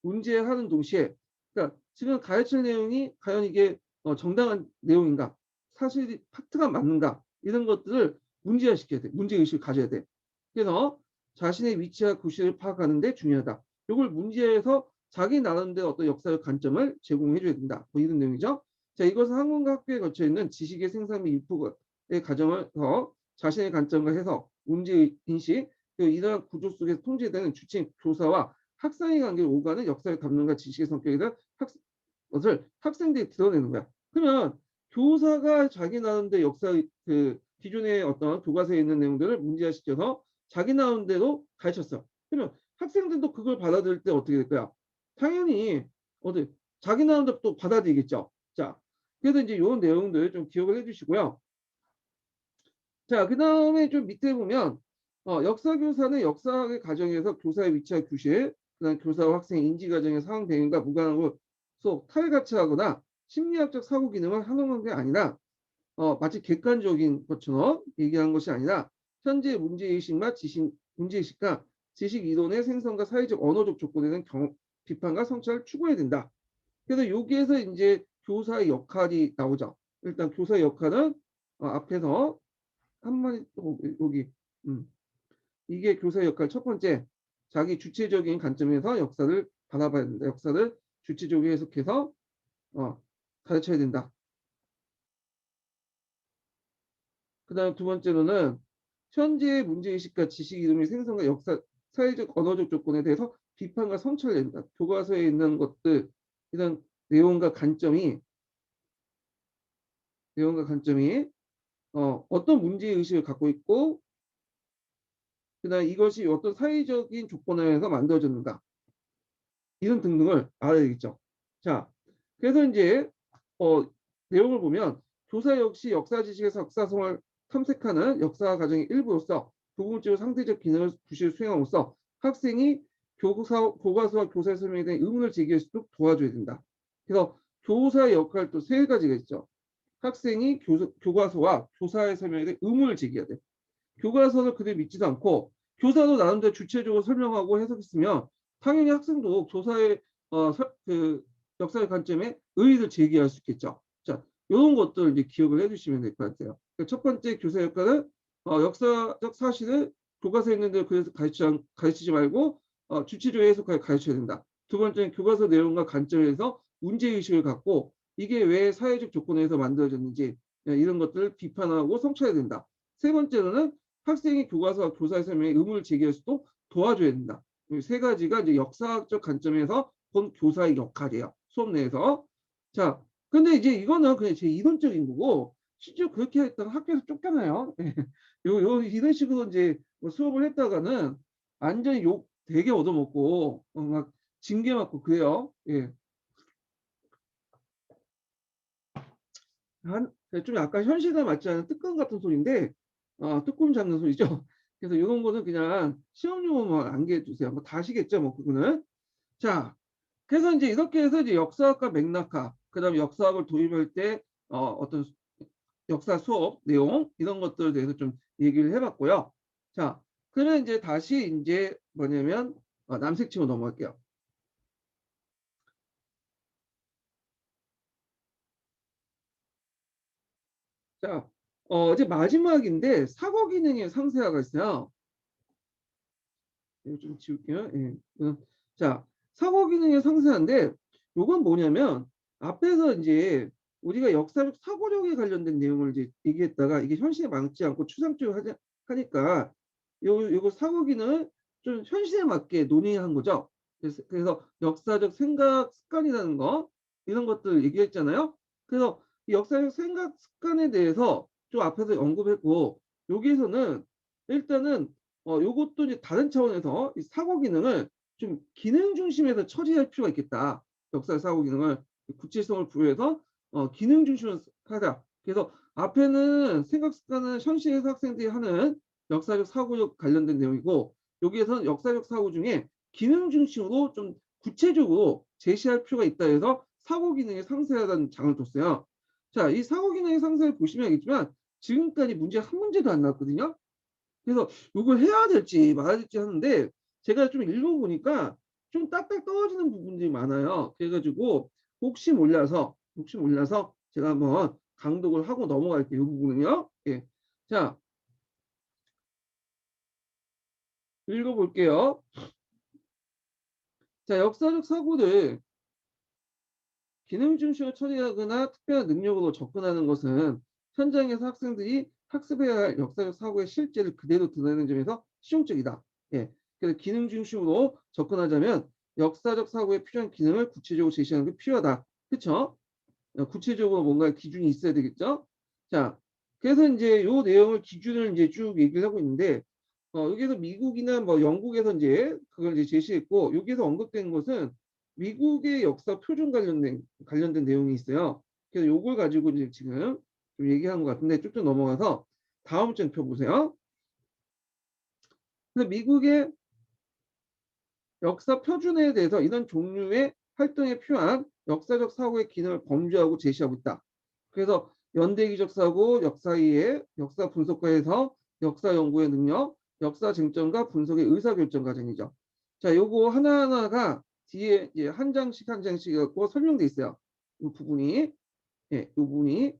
문제하는 동시에 그러니까 지금 가르칠 내용이 과연 이게 정당한 내용인가? 사실이 팩트가 맞는가? 이런 것들을 문제화시켜야 돼. 문제의식을 가져야 돼. 그래서 자신의 위치와 구실을 파악하는 데 중요하다. 이걸 문제에서 자기 나름대로 어떤 역사적 관점을 제공해 줘야 된다. 뭐 이런 내용이죠. 자, 이것은 학문과 학교에 거쳐 있는 지식의 생산 및 유포의 과정을 자신의 관점과 해석, 문제인식, 그리고 이러한 구조 속에서 통제되는 주체 교사와 학생의 관계를 오가는 역사의 담론과 지식의 성격에 대한 것을 학생들이 드러내는 거야. 그러면 교사가 자기 나름대로 역사 그 기존의 어떤 교과서에 있는 내용들을 문제화시켜서 자기 나름대로 가르쳤어. 그러면 학생들도 그걸 받아들일 때 어떻게 될까요? 당연히 어디 자기 나름대로 또 받아들이겠죠. 자, 그래서 이제 이런 내용들 좀 기억을 해주시고요. 자, 그 다음에 좀 밑에 보면 역사 교사는 역사학의 과정에서 교사의 위치와 규실, 그다음 교사와 학생 인지 과정의 상황 배경과 무관하고 수업 탈가치하거나 심리학적 사고 기능을 한정한 게 아니라 마치 객관적인 것처럼 얘기한 것이 아니라 현재 문제의식과 문제의식과 지식 이론의 생성과 사회적 언어적 조건에 대한 비판과 성찰을 추구해야 된다. 그래서 여기에서 이제 교사의 역할이 나오죠. 일단 교사의 역할은 앞에서 한마디 또 여기 음, 이게 교사의 역할 첫 번째 자기 주체적인 관점에서 역사를 바라봐야 된다. 역사를 주체적으로 해석해서 가르쳐야 된다. 그 다음 두 번째로는 현재의 문제의식과 지식 이름의 생성과 역사, 사회적 언어적 조건에 대해서 비판과 성찰을 낸다. 교과서에 있는 것들, 이런 내용과 관점이 어떤 문제의식을 갖고 있고, 그 다음에 이것이 어떤 사회적인 조건에서 만들어졌는가. 이런 등등을 알아야겠죠. 자, 그래서 이제 내용을 보면 교사 역시 역사 지식에서 역사성을 탐색하는 역사 과정의 일부로서 부분적으로 상대적 기능을 부실 수행함으로써 학생이 교과서와 교사의 설명에 대한 의문을 제기할 수 있도록 도와줘야 된다. 그래서 교사의 역할 또 세 가지가 있죠. 학생이 교과서와 교사의 설명에 대해 의문을 제기해야 돼. 교과서를 그대로 믿지도 않고 교사도 나름대로 주체적으로 설명하고 해석했으면 당연히 학생도 교사의 그 역사의 관점에 의의를 제기할 수 있겠죠. 자, 이런 것들 이제 기억을 해주시면 될 것 같아요. 그러니까 첫 번째 교사 역할은 역사적 사실을 교과서에 있는 대로 그래서 가르치지 말고 주체적으로 해석하여 가르쳐야 된다. 두 번째는 교과서 내용과 관점에서 문제의식을 갖고 이게 왜 사회적 조건에서 만들어졌는지 이런 것들을 비판하고 성찰해야 된다. 세 번째로는 학생이 교과서와 교사의 설명에 의문을 제기할 수도 도와줘야 된다. 이 세 가지가 이제 역사학적 관점에서 본 교사의 역할이에요. 수업 내에서. 자, 근데 이제 이거는 그냥 제 이론적인 거고, 실제로 그렇게 했다가 학교에서 쫓겨나요. 이런 식으로 이제 뭐 수업을 했다가는 완전히 욕 되게 얻어먹고, 막 징계 맞고 그래요. 예. 좀 약간 현실과 맞지 않은 뜨끔 같은 소리인데, 뜨끔 잡는 소리죠. 그래서 이런 거는 그냥 시험용어만 암기해 두세요. 뭐 다 아시겠죠, 뭐 그거는. 자, 그래서 이제 이렇게 해서 이제 역사학과 맥락학, 그다음에 역사학을 도입할 때 어떤 역사 수업 내용 이런 것들에 대해서 좀 얘기를 해봤고요. 자, 그러면 이제 다시 이제 뭐냐면 남색치고 넘어갈게요. 자, 이제 마지막인데 사고 기능의 상세화가 있어요. 이거 좀 지울게요. 예. 자, 사고 기능의 상세한데 요건 뭐냐면 앞에서 이제 우리가 역사적 사고력에 관련된 내용을 이제 얘기했다가 이게 현실에 맞지 않고 추상적으로 하니까 요거 사고 기능을 좀 현실에 맞게 논의한 거죠. 그래서 역사적 생각 습관이라는 거 이런 것들 얘기했잖아요. 그래서 이 역사적 생각 습관에 대해서 좀 앞에서 언급했고 여기에서는 일단은 요것도 이제 다른 차원에서 이 사고 기능을 좀 기능 중심에서 처리할 필요가 있겠다. 역사 사고 기능을 구체성을 부여해서 기능 중심으로 하자. 그래서 앞에는 생각 습관은 현실에서 학생들이 하는 역사적 사고력 관련된 내용이고 여기에서는 역사적 사고 중에 기능 중심으로 좀 구체적으로 제시할 필요가 있다 해서 사고 기능의 상세하다는 장을 뒀어요. 자, 이 사고 기능의 상세를 보시면 알겠지만 지금까지 문제 한 문제도 안 나왔거든요. 그래서 이걸 해야 될지 말아야 될지 하는데 제가 좀 읽어보니까 좀 딱딱 떨어지는 부분들이 많아요. 그래가지고 혹시 몰라서 제가 한번 강독을 하고 넘어갈게요. 이 부분은요. 예. 자, 읽어볼게요. 자, 역사적 사고를 기능 중심으로 처리하거나 특별한 능력으로 접근하는 것은 현장에서 학생들이 학습해야 할 역사적 사고의 실제를 그대로 드러내는 점에서 실용적이다. 예. 그래서 기능 중심으로 접근하자면 역사적 사고에 필요한 기능을 구체적으로 제시하는 게 필요하다. 그렇죠? 구체적으로 뭔가 기준이 있어야 되겠죠. 자, 그래서 이제 요 내용을 기준을 이제 쭉 얘기를 하고 있는데, 여기서 미국이나 뭐 영국에서 이제 그걸 이제 제시했고, 여기서 언급된 것은 미국의 역사 표준 관련된 내용이 있어요. 그래서 요걸 가지고 이제 지금 좀 얘기한 것 같은데, 쭉쭉 넘어가서 다음 장 펴보세요. 그래서 미국의 역사 표준에 대해서 이런 종류의 활동에 필요한 역사적 사고의 기능을 검증하고 제시하고 있다. 그래서 연대기적 사고, 역사 이해, 역사 분석과에서 역사 연구의 능력, 역사 쟁점과 분석의 의사결정 과정이죠. 자, 요거 하나하나가 뒤에 이제 한 장씩 한 장씩 갖고 설명돼 있어요. 이 부분이, 예, 이 부분이.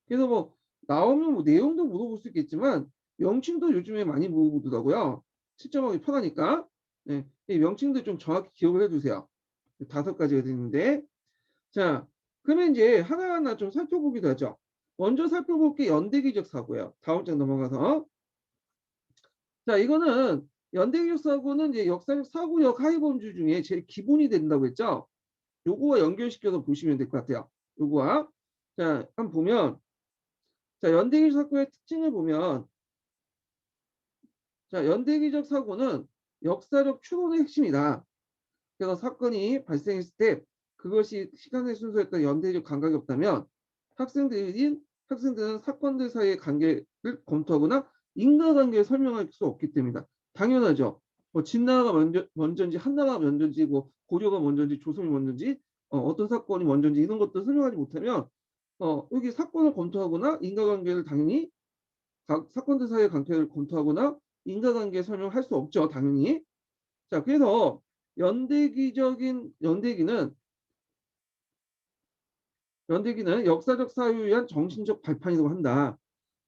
그래서 뭐 나오면 뭐 내용도 물어볼 수 있겠지만 명칭도 요즘에 많이 물어보더라고요. 채점하기 편하니까. 네, 이 명칭도 좀 정확히 기억을 해주세요. 5가지가 되는데, 자, 그러면 이제 하나하나 좀 살펴보기도 하죠. 먼저 살펴볼 게 연대기적 사고예요. 다음 장 넘어가서. 자, 이거는 연대기적 사고는 이제 역사적 사고력 하위범주 중에 제일 기본이 된다고 했죠. 요거와 연결시켜서 보시면 될 것 같아요. 요거와. 자, 한번 보면, 자, 연대기적 사고의 특징을 보면, 자, 연대기적 사고는 역사적 추론의 핵심이다. 그래서 사건이 발생했을 때 그것이 시간의 순서였던 연대적 감각이 없다면 학생들은 사건들 사이의 관계를 검토하거나 인과관계를 설명할 수 없기 때문이다. 당연하죠. 뭐 진나라가 먼저인지 한나라가 먼저인지 뭐 고려가 먼저인지 조선이 먼저인지 어떤 사건이 먼저인지 이런 것도 설명하지 못하면 여기 사건을 검토하거나 인과관계를 당연히 각 사건들 사이의 관계를 검토하거나 인과관계 설명할 수 없죠. 당연히. 자, 그래서 연대기는 역사적 사유에 의한 정신적 발판이라고 한다.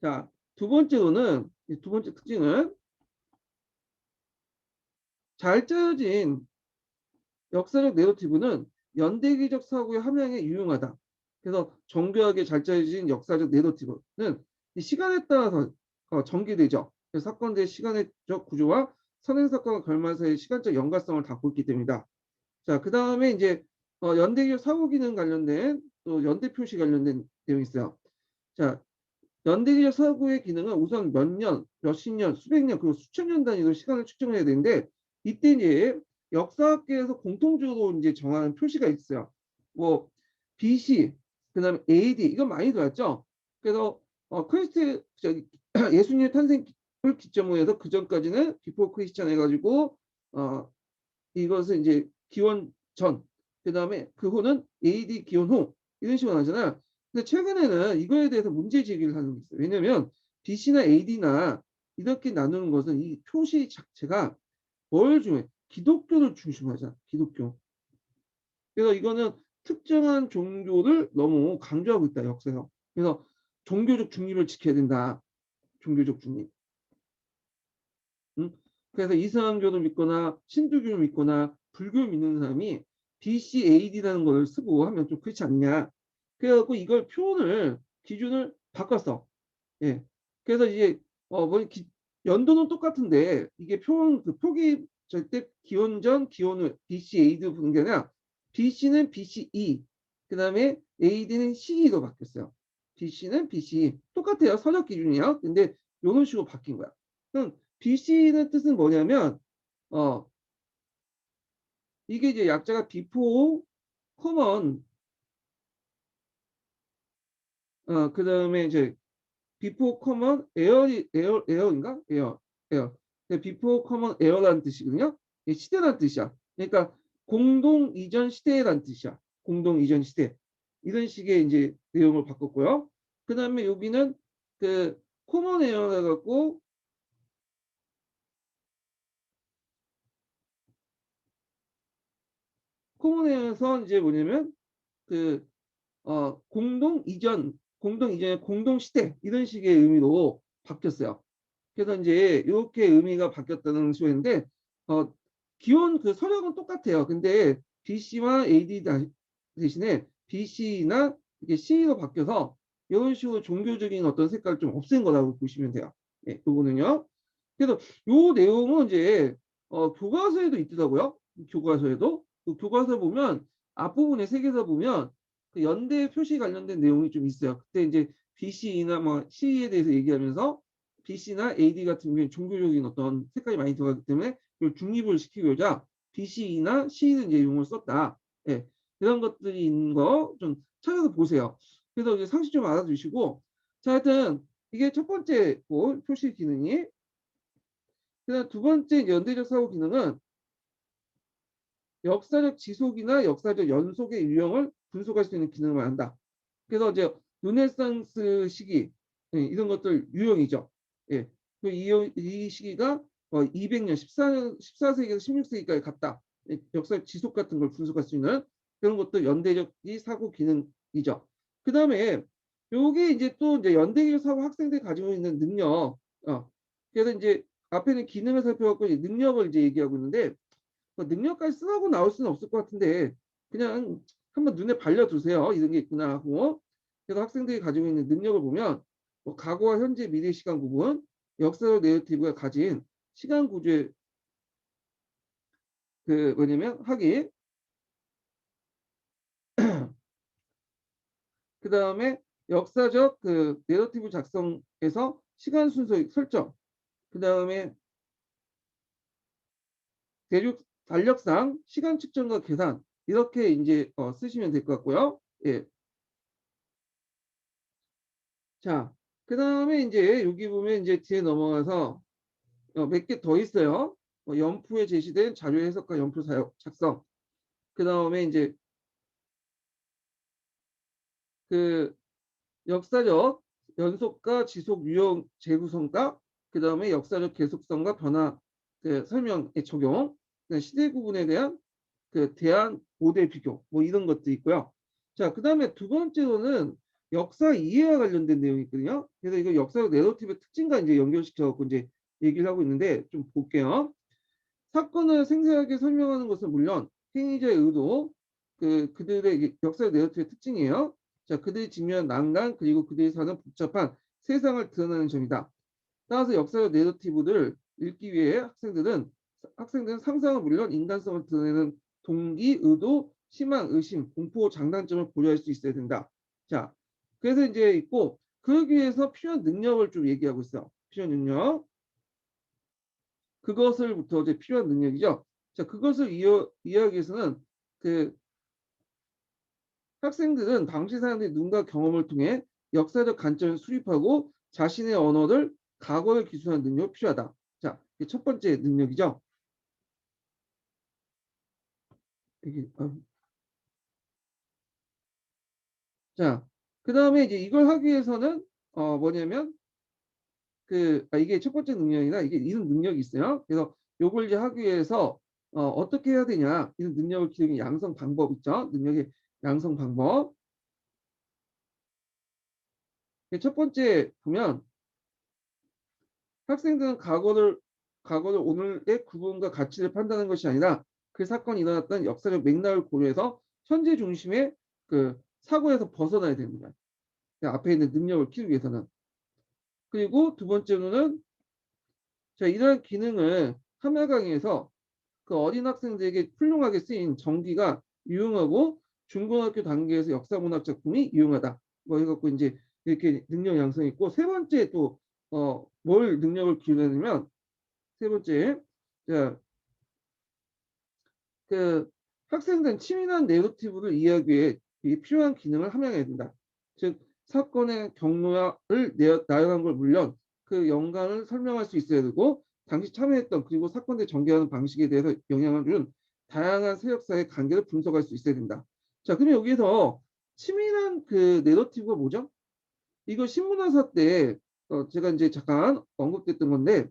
자, 두 번째 특징은 잘 짜여진 역사적 내러티브는 연대기적 사고의 함량에 유용하다. 그래서 정교하게 잘 짜여진 역사적 내러티브는 이 시간에 따라서 전개되죠. 그래서 사건들의 시간적 구조와 선행사건과 결말사의 시간적 연관성을 담고 있기 때문이다. 자, 그 다음에 이제 연대기업 사고 기능 관련된 또 연대 표시 관련된 내용이 있어요. 자, 연대기업 사고의 기능은 우선 몇 년, 몇십 년, 수백 년, 그리고 수천 년 단위로 시간을 측정해야 되는데 이때 이제 역사학계에서 공통적으로 이제 정하는 표시가 있어요. 뭐 BC, 그다음에 AD 이건 많이 들었죠. 그래서 크리스트 저기 예수님의 탄생을 기점으로 해서 그 전까지는 비포 크리스천 해가지고 어 이것은 이제 기원 전, 그 다음에 그 후는 AD 기원 후 이런 식으로 하잖아요. 근데 최근에는 이거에 대해서 문제 제기를 하는 게 있어요. 왜냐하면 BC나 AD나 이렇게 나누는 것은 이 표시 자체가 뭘 중요해? 기독교를 중심하잖아. 기독교. 그래서 이거는 특정한 종교를 너무 강조하고 있다. 역사에서. 그래서 종교적 중립을 지켜야 된다. 종교적 중립. 응? 그래서 이슬람교를 믿거나 신두교를 믿거나 불교를 믿는 사람이 BCAD라는 걸 쓰고 하면 좀 그렇지 않냐. 그래갖고 이걸 표현을 기준을 바꿨어. 예. 그래서 이제 뭐 연도는 똑같은데 이게 표현 그 표기 절대 기원전 기원후 BCAD 부는 게 아니라 BC는 BCE 그다음에 AD는 CE로 바뀌었어요. BC는 BCE 똑같아요. 서적 기준이요. 근데 이런 식으로 바뀐 거야. 그럼 BC는 뜻은 뭐냐면 어 이게 이제 약자가 before common 그다음에 이제 before common air인가 air before common air라는 뜻이거든요. 시대라는 뜻이야. 그러니까 공동 이전 시대라는 뜻이야. 공동 이전 시대 이런 식의 이제 내용을 바꿨고요. 그다음에 여기는 그 common air라 갖고 common air에서 이제 뭐냐면 그 공동 이전의 공동 시대 이런 식의 의미로 바뀌었어요. 그래서 이제 이렇게 의미가 바뀌었다는 소리인데 어, 기원 그 서력은 똑같아요. 근데 BC와 AD 대신에 BC나 이게 C로 바뀌어서 이런 식으로 종교적인 어떤 색깔을 좀 없앤 거라고 보시면 돼요. 네, 이거는요. 그래서 요 내용은 이제 교과서에도 있더라고요. 교과서에도 그 교과서 보면 앞부분에 색에서 보면 그 연대 표시 관련된 내용이 좀 있어요. 그때 이제 BC나 뭐 CE에 대해서 얘기하면서 BC나 AD 같은 경우에 종교적인 어떤 색깔이 많이 들어가기 때문에 이걸 중립을 시키고자 BC나 CE는 이제 용어를 썼다. 예. 이런 것들이 있는 거 좀 찾아서 보세요. 그래서 이제 상식 좀 알아두시고, 자, 하여튼 이게 첫 번째 뭐 표시 기능이. 그다음 두 번째 연대적 사고 기능은 역사적 지속이나 역사적 연속의 유형을 분석할 수 있는 기능을 말한다. 그래서 이제 르네상스 시기, 예, 이런 것들 유형이죠. 예. 이 시기가 200년, 14세기에서 16세기까지 갔다. 예, 역사 지속 같은 걸 분석할 수 있는 그런 것도 연대적 사고 기능이죠. 그 다음에 요게 이제 또 이제 연대적 사고 학생들이 가지고 있는 능력. 그래서 이제 앞에는 기능을 살펴갖고 능력을 이제 얘기하고 있는데, 능력까지 쓰라고 나올 수는 없을 것 같은데 그냥 한번 눈에 발려두세요. 이런 게 있구나 하고. 그래서 학생들이 가지고 있는 능력을 보면 뭐 과거와 현재, 미래 시간 구분, 역사적 내러티브가 가진 시간 구조의 그 뭐냐면 확인, 그 다음에 역사적 그 내러티브 작성에서 시간 순서 설정, 그 다음에 대륙 달력상 시간 측정과 계산, 이렇게 이제 쓰시면 될 것 같고요. 예. 자, 그 다음에 이제 여기 보면 이제 뒤에 넘어가서 몇 개 더 있어요. 연프에 제시된 자료 해석과 연프 사용, 작성. 그 다음에 이제 그 역사적 연속과 지속 유형 재구성과, 그 다음에 역사적 계속성과 변화 그 설명의 적용, 시대 구분에 대한 그 대안 모델 비교, 뭐 이런 것도 있고요. 자, 그 다음에 두 번째로는 역사 이해와 관련된 내용이 있거든요. 그래서 이거 역사적 내러티브의 특징과 이제 연결시켜갖고 이제 얘기를 하고 있는데 좀 볼게요. 사건을 생생하게 설명하는 것은 물론 행위자의 의도, 그들의 역사적 내러티브의 특징이에요. 자, 그들이 직면한 난간, 그리고 그들이 사는 복잡한 세상을 드러내는 점이다. 따라서 역사적 내러티브를 읽기 위해 학생들은 상상은 물론 인간성을 드러내는 동기, 의도, 희망, 의심, 공포, 장단점을 고려할 수 있어야 된다. 자, 그래서 이제 있고, 그러기 위해서 필요한 능력을 좀 얘기하고 있어. 필요한 능력. 그것을부터 이제 필요한 능력이죠. 자, 그것을 이해하기 위해서는 그 학생들은 당시 사람들의 눈과 경험을 통해 역사적 관점을 수립하고 자신의 언어를 과거에 기술하는 능력이 필요하다. 자, 이게 첫 번째 능력이죠. 이게, 자, 그 다음에 이제 이걸 하기 위해서는 뭐냐면 이게 첫 번째 능력이나 이게 이런 능력이 있어요. 그래서 요걸 이제 하기 위해서 어떻게 해야 되냐, 이런 능력을 기르는 양성 방법 있죠. 능력의 양성 방법. 첫 번째 보면 학생들은 과거를 오늘의 구분과 가치를 판단하는 것이 아니라 그 사건이 일어났던 역사적 맥락을 고려해서 현재 중심의 그 사고에서 벗어나야 됩니다. 앞에 있는 능력을 키우기 위해서는. 그리고 두 번째로는 자, 이러한 기능을 하나 강의에서 그 어린 학생들에게 훌륭하게 쓰인 정기가 유용하고 중고등학교 단계에서 역사문학 작품이 유용하다. 뭐 해갖고 이제 이렇게 능력 양성이 있고, 세 번째 또 뭘 능력을 기르냐면 세 번째, 자, 그 학생들은 치밀한 내러티브를 이해하기 위해 이 필요한 기능을 함양해야 된다. 즉 사건의 경로를 나열한 걸 물론 그 연관을 설명할 수 있어야 되고, 당시 참여했던 그리고 사건을 전개하는 방식에 대해서 영향을 준 다양한 세력사의 관계를 분석할 수 있어야 된다. 자, 그럼 여기서 치밀한 그 내러티브가 뭐죠? 이거 신문화사 때 제가 이제 잠깐 언급됐던 건데,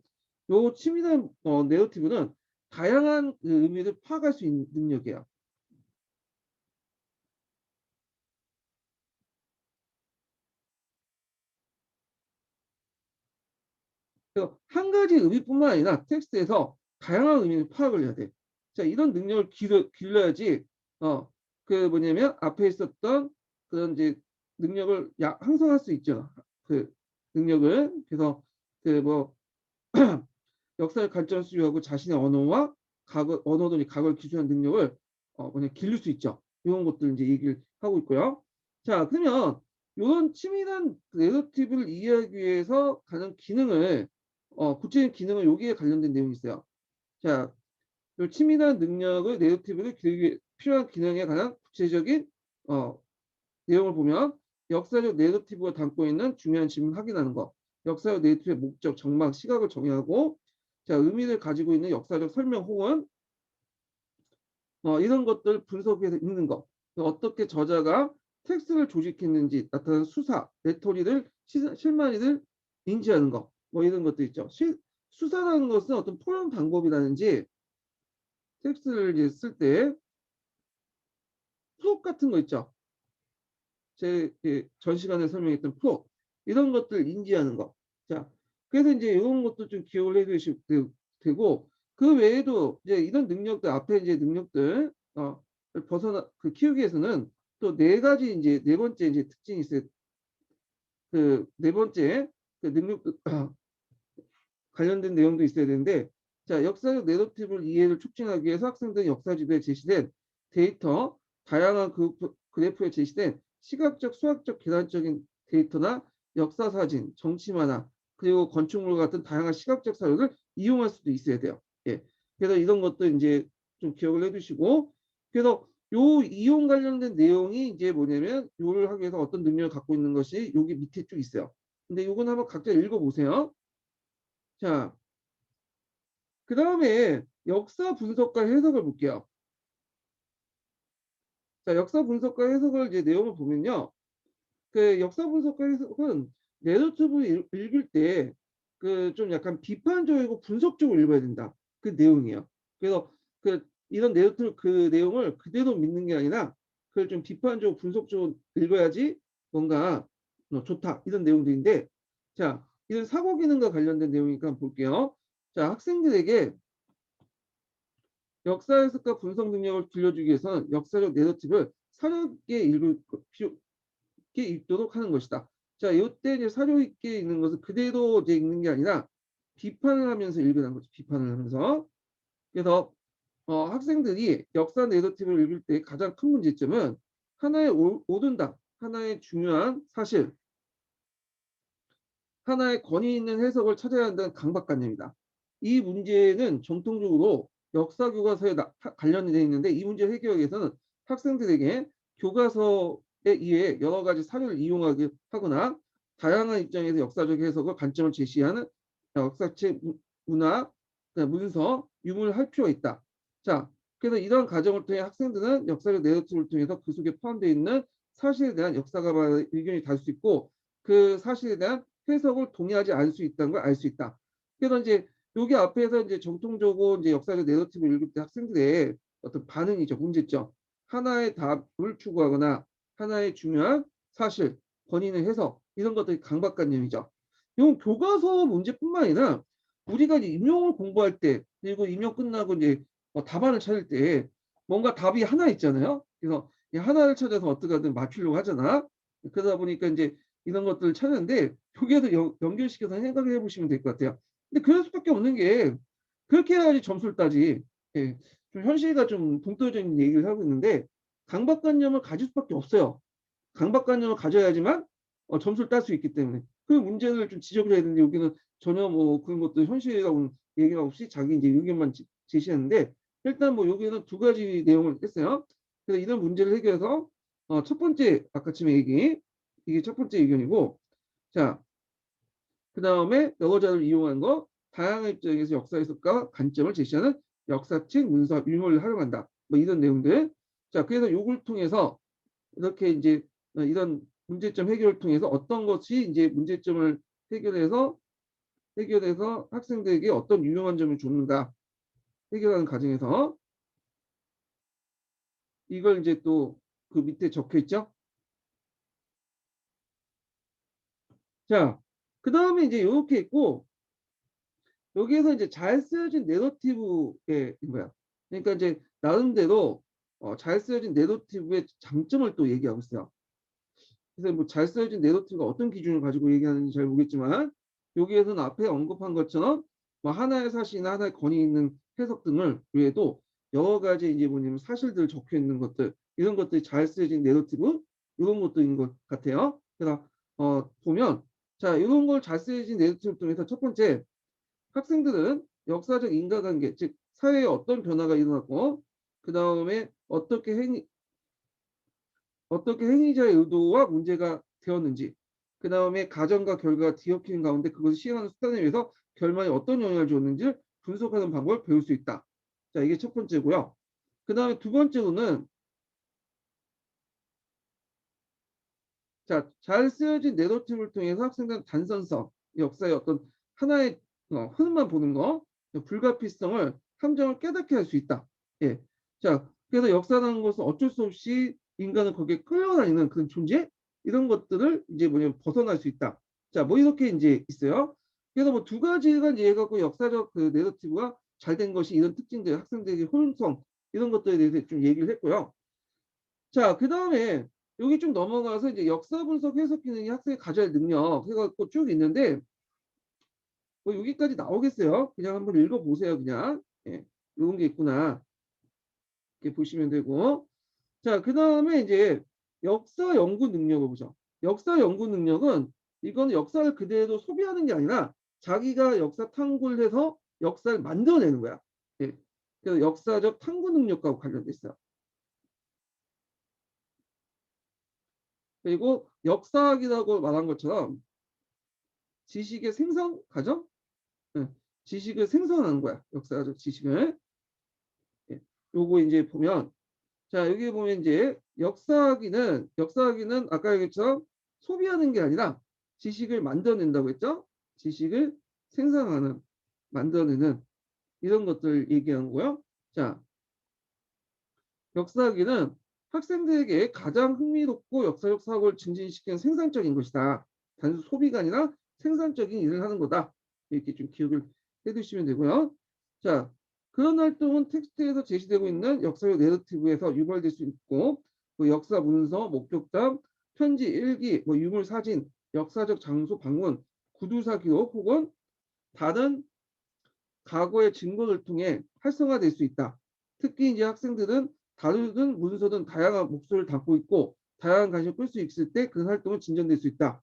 요 치밀한 내러티브는 다양한 그 의미를 파악할 수 있는 능력이에요. 그래서 한 가지 의미뿐만 아니라 텍스트에서 다양한 의미를 파악을 해야 돼. 자, 이런 능력을 길러야지 그 뭐냐면 앞에 있었던 그런 이제 능력을 향상할 수 있죠. 그 능력을. 그래서 그 뭐 역사를 관점 수유하고 자신의 언어와 언어들이 과거를 기술하는 능력을 뭐냐 기를 수 있죠. 이런 것들 이제 얘기를 하고 있고요. 자, 그러면 이런 치밀한 내러티브를 이해하기 위해서 가는 기능을 구체적인 기능을 여기에 관련된 내용이 있어요. 자, 요 치밀한 능력을 내러티브를 기르기 위해 필요한 기능에 관한 구체적인 어, 내용을 보면 역사적 내러티브가 담고 있는 중요한 질문 확인하는 거. 역사적 내러티브의 목적, 정막, 시각을 정의하고 자, 의미를 가지고 있는 역사적 설명 혹은 이런 것들 분석해서 읽는 거. 어떻게 저자가 텍스트를 조직했는지 나타나는 수사, 레토리를 실마리를 인지하는 거. 뭐 이런 것도 있죠. 수사라는 것은 어떤 표현 방법이라든지 텍스트를 이제 쓸 때 프롭 같은 거 있죠. 전 시간에 설명했던 프로 이런 것들 인지하는 거. 자, 그래서 이제 이런 것도 좀 기억을 해두시면 되고 그 외에도 이제 이런 능력들 앞에 이제 능력들 벗어나 그 키우기 위해서는 또 네 가지 이제 네 번째 이제 특징이 있어요. 그 네 번째 그 능력 관련된 내용도 있어야 되는데 자 역사적 내러티브를 이해를 촉진하기 위해서 학생들은 역사지도에 제시된 데이터 다양한 그래프에 제시된 시각적 수학적 계산적인 데이터나 역사사진 정치 만화 그리고 건축물 같은 다양한 시각적 사료를 이용할 수도 있어야 돼요. 예. 그래서 이런 것도 이제 좀 기억을 해두시고 그래서 요 이용 관련된 내용이 이제 뭐냐면 요를 하기 위해서 어떤 능력을 갖고 있는 것이 여기 밑에 쭉 있어요. 근데 요건 한번 각자 읽어보세요. 자, 그 다음에 역사 분석과 해석을 볼게요. 자, 역사 분석과 해석을 이제 내용을 보면요. 그 역사 분석과 해석은 내러티브 읽을 때 그 좀 약간 비판적이고 분석적으로 읽어야 된다. 그 내용이에요. 그래서 그 이런 내러티브 그 내용을 그대로 믿는 게 아니라 그걸 좀 비판적으로 분석적으로 읽어야지 뭔가 좋다. 이런 내용들인데 자, 이런 사고 기능과 관련된 내용이니까 볼게요. 자, 학생들에게 역사 해석과 분석 능력을 길러주기 위해서는 역사적 내러티브를 사려 있게 읽도록 하는 것이다. 자, 이때 이제 사려 있게 읽는 것은 그대로 이제 읽는 게 아니라 비판을 하면서 읽으라는 거죠. 비판을 하면서. 그래서 학생들이 역사 내러티브를 읽을 때 가장 큰 문제점은 하나의 옳은 답, 하나의 중요한 사실, 하나의 권위 있는 해석을 찾아야 한다는 강박관념이다. 이 문제는 정통적으로 역사 교과서에 관련이 되어 있는데 이 문제를 해결하기 위해서는 학생들에게 교과서에 의해 여러 가지 사료를 이용하게 하거나 다양한 입장에서 역사적 해석을 관점을 제시하는 역사책 문화, 문서, 유물을 할 필요가 있다. 자, 그래서 이러한 과정을 통해 학생들은 역사적 내러티브를 통해서 그 속에 포함되어 있는 사실에 대한 역사가의 의견이 다를 수 있고 그 사실에 대한 해석을 동의하지 않을 수 있다는 걸 알 수 있다. 그래서 이제 여기 앞에서 이제 정통적으로 이제 역사적 내러티브 읽을 때 학생들의 어떤 반응이죠. 문제점. 하나의 답을 추구하거나 하나의 중요한 사실, 권위의 해석 이런 것들이 강박관념이죠. 이건 교과서 문제뿐만 아니라 우리가 이제 임용을 공부할 때 그리고 임용 끝나고 이제 답안을 찾을 때 뭔가 답이 하나 있잖아요. 그래서 이 하나를 찾아서 어떻게든 맞추려고 하잖아. 그러다 보니까 이제 이런 것들을 찾는데 여기에도 연결시켜서 생각을 해보시면 될 것 같아요. 근데 그럴 수밖에 없는 게 그렇게 해야지 점수를 따지. 예, 좀 현실과 좀 동떨어진 얘기를 하고 있는데 강박관념을 가질 수밖에 없어요. 강박관념을 가져야지만 점수를 딸 수 있기 때문에 그 문제를 좀 지적을 해야 되는데 여기는 전혀 뭐 그런 것도 현실이라고 얘기가 없이 자기 이제 의견만 제시했는데 일단 뭐 여기는 두 가지 내용을 했어요. 그래서 이런 문제를 해결해서 첫 번째 아까 지금 얘기 이게 첫 번째 의견이고 자, 그 다음에 여러 자료를 이용한 거 다양한 입장에서 역사 해석과 관점을 제시하는 역사책, 문서, 유물을 활용한다. 뭐 이런 내용들. 자, 그래서 요걸 통해서 이렇게 이제 이런 문제점 해결을 통해서 어떤 것이 이제 문제점을 해결해서 학생들에게 어떤 유용한 점을 줬는가 해결하는 과정에서 이걸 이제 또 그 밑에 적혀 있죠. 자, 그 다음에 이제 이렇게 있고 여기에서 이제 잘 쓰여진 내러티브의 거야. 그러니까 이제 나름대로 잘 쓰여진 내러티브의 장점을 또 얘기하고 있어요. 그래서 뭐 잘 쓰여진 내러티브가 어떤 기준을 가지고 얘기하는지 잘 모르겠지만 여기에서는 앞에 언급한 것처럼 뭐 하나의 사실이나 하나의 권위 있는 해석 등을 외에도 여러 가지 이제 뭐냐면 사실들 적혀 있는 것들 이런 것들이 잘 쓰여진 내러티브 이런 것들인 것 같아요. 그래서 보면 자 이런 걸 잘 쓰여진 내용을 통해서 첫 번째 학생들은 역사적 인과관계 즉 사회에 어떤 변화가 일어났고 그다음에 어떻게 행위자의 의도와 문제가 되었는지 그다음에 가정과 결과가 뒤엉키는 가운데 그것을 시행하는 수단에 의해서 결말에 어떤 영향을 줬는지를 분석하는 방법을 배울 수 있다. 자 이게 첫 번째고요. 그다음에 두 번째로는 자, 잘 쓰여진 내러티브를 통해서 학생들은 단선성, 역사의 어떤 하나의 흐름만 보는 거, 불가피성을 함정을 깨닫게 할 수 있다. 예. 자, 그래서 역사라는 것은 어쩔 수 없이 인간은 거기에 끌려다니는 그런 존재? 이런 것들을 이제 뭐냐면 벗어날 수 있다. 자, 뭐 이렇게 이제 있어요. 그래서 뭐 두 가지가 이제 해갖고 역사적 그 내러티브가 잘 된 것이 이런 특징들, 학생들에게 효용성 이런 것들에 대해서 좀 얘기를 했고요. 자, 그 다음에 여기 좀 넘어가서 이제 역사 분석 해석 기능이 학생이 가져야 할 능력 해갖고 쭉 있는데 뭐 여기까지 나오겠어요. 그냥 한번 읽어보세요. 그냥 예, 이런 게 있구나 이렇게 보시면 되고 자, 그 다음에 이제 역사 연구 능력을 보죠. 역사 연구 능력은 이건 역사를 그대로 소비하는 게 아니라 자기가 역사 탐구를 해서 역사를 만들어내는 거야. 예. 그래서 역사적 탐구 능력과 관련돼 있어요. 그리고 역사학이라고 말한 것처럼 지식의 생성 과정? 예, 지식을 생성하는 거야. 역사적 지식을. 예, 요거 이제 보면 자 여기 보면 이제 역사학위는 아까 얘기했죠. 소비하는 게 아니라 지식을 만들어낸다고 했죠. 지식을 생성하는 만들어내는 이런 것들 얘기한 거고요. 자 역사학위는 학생들에게 가장 흥미롭고 역사적 사고를 증진시키는 생산적인 것이다. 단순 소비가 아니라 생산적인 일을 하는 거다. 이렇게 좀 기억을 해두시면 되고요. 자, 그런 활동은 텍스트에서 제시되고 있는 역사적 내러티브에서 유발될 수 있고 뭐 역사 문서, 목격담, 편지, 일기, 뭐 유물 사진, 역사적 장소 방문, 구두사 기록 혹은 다른 과거의 증거를 통해 활성화될 수 있다. 특히 이제 학생들은 다루든 문서든 다양한 목소리를 담고 있고 다양한 관심을 끌 수 있을 때 그 활동은 진전될 수 있다.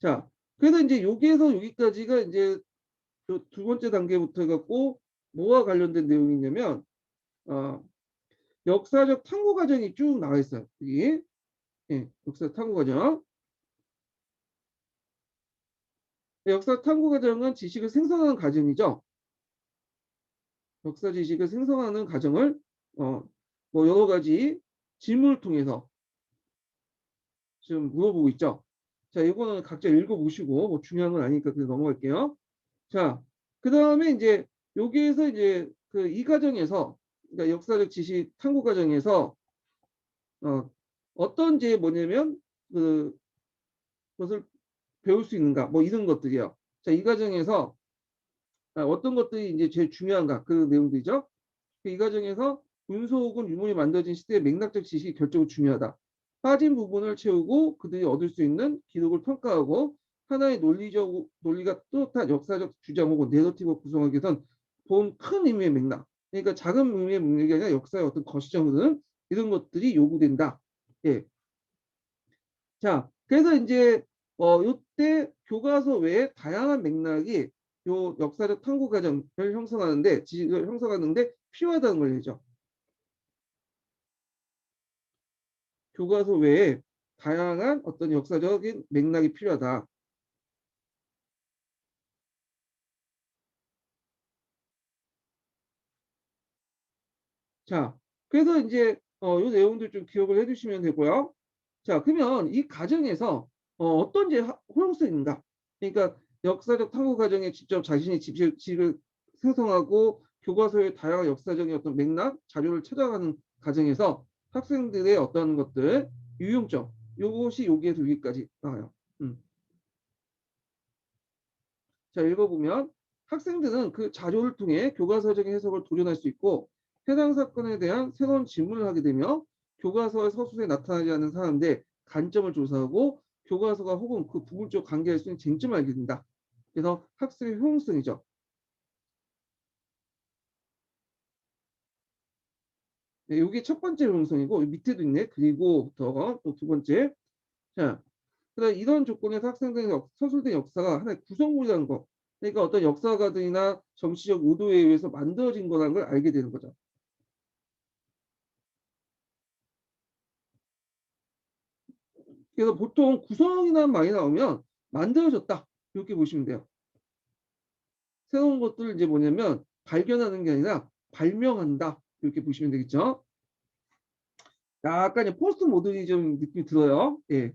자, 그래서 이제 여기에서 여기까지가 이제 두 번째 단계부터 해갖고 뭐와 관련된 내용이냐면 어, 역사적 탐구 과정이 쭉 나와 있어요. 여기 예, 역사 탐구 과정. 역사 탐구 과정은 지식을 생성하는 과정이죠. 역사 지식을 생성하는 과정을 어, 뭐 여러 가지 질문을 통해서 지금 물어보고 있죠. 자, 이거는 각자 읽어보시고 뭐 중요한 건 아니니까 그냥 넘어갈게요. 자, 그 다음에 이제 여기에서 이제 그 이 과정에서 그러니까 역사적 지식 탐구 과정에서 어떤 이제 뭐냐면 그 것을 배울 수 있는가 뭐 이런 것들이요. 자, 이 과정에서 어떤 것들이 이제 제일 중요한가 그 내용들이죠. 이 과정에서 문서 혹은 유물이 만들어진 시대의 맥락적 지식이 결정적으로 중요하다. 빠진 부분을 채우고 그들이 얻을 수 있는 기록을 평가하고 하나의 논리가 뚜렷한 역사적 주장 혹은 내러티브를 구성하기 위해선 본 큰 의미의 맥락, 그러니까 작은 의미의 맥락이 아니라 역사의 어떤 거시적인 이런 것들이 요구된다. 예. 자, 그래서 이제 요때 교과서 외에 다양한 맥락이 요 역사적 탐구 과정을 형성하는데 지식을 형성하는데 필요하다는 걸 얘기죠. 교과서 외에 다양한 어떤 역사적인 맥락이 필요하다. 자, 그래서 이제 이 내용들 좀 기억을 해주시면 되고요. 자, 그러면 이 과정에서 어떤 이제 호용성이 있는가? 그러니까 역사적 탐구 과정에 직접 자신이 지식을 생성하고 교과서의 다양한 역사적인 어떤 맥락, 자료를 찾아가는 과정에서 학생들의 어떤 것들, 유용점, 요것이 여기에서 여기까지 나와요. 자, 읽어보면 학생들은 그 자료를 통해 교과서적인 해석을 도전할 수 있고 해당 사건에 대한 새로운 질문을 하게 되며 교과서의 서술에 나타나지 않는 사안의 관점을 조사하고 교과서가 혹은 그 부분적 관계할 수 있는 쟁점을 알게 된다. 그래서 학습의 효용성이죠. 네, 이게 첫 번째 효용성이고 밑에도 있네. 그리고부터 또 두 번째. 자, 그다음 이런 조건에서 학생들의 서술된 역사가 하나의 구성물이라는 거. 그러니까 어떤 역사가들이나 정치적 의도에 의해서 만들어진 거라는 걸 알게 되는 거죠. 그래서 보통 구성이라는 말이 나오면 만들어졌다. 이렇게 보시면 돼요. 새로운 것들을 이제 뭐냐면 발견하는 게 아니라 발명한다. 이렇게 보시면 되겠죠. 약간 이제 포스트 모더니즘 느낌이 들어요. 예.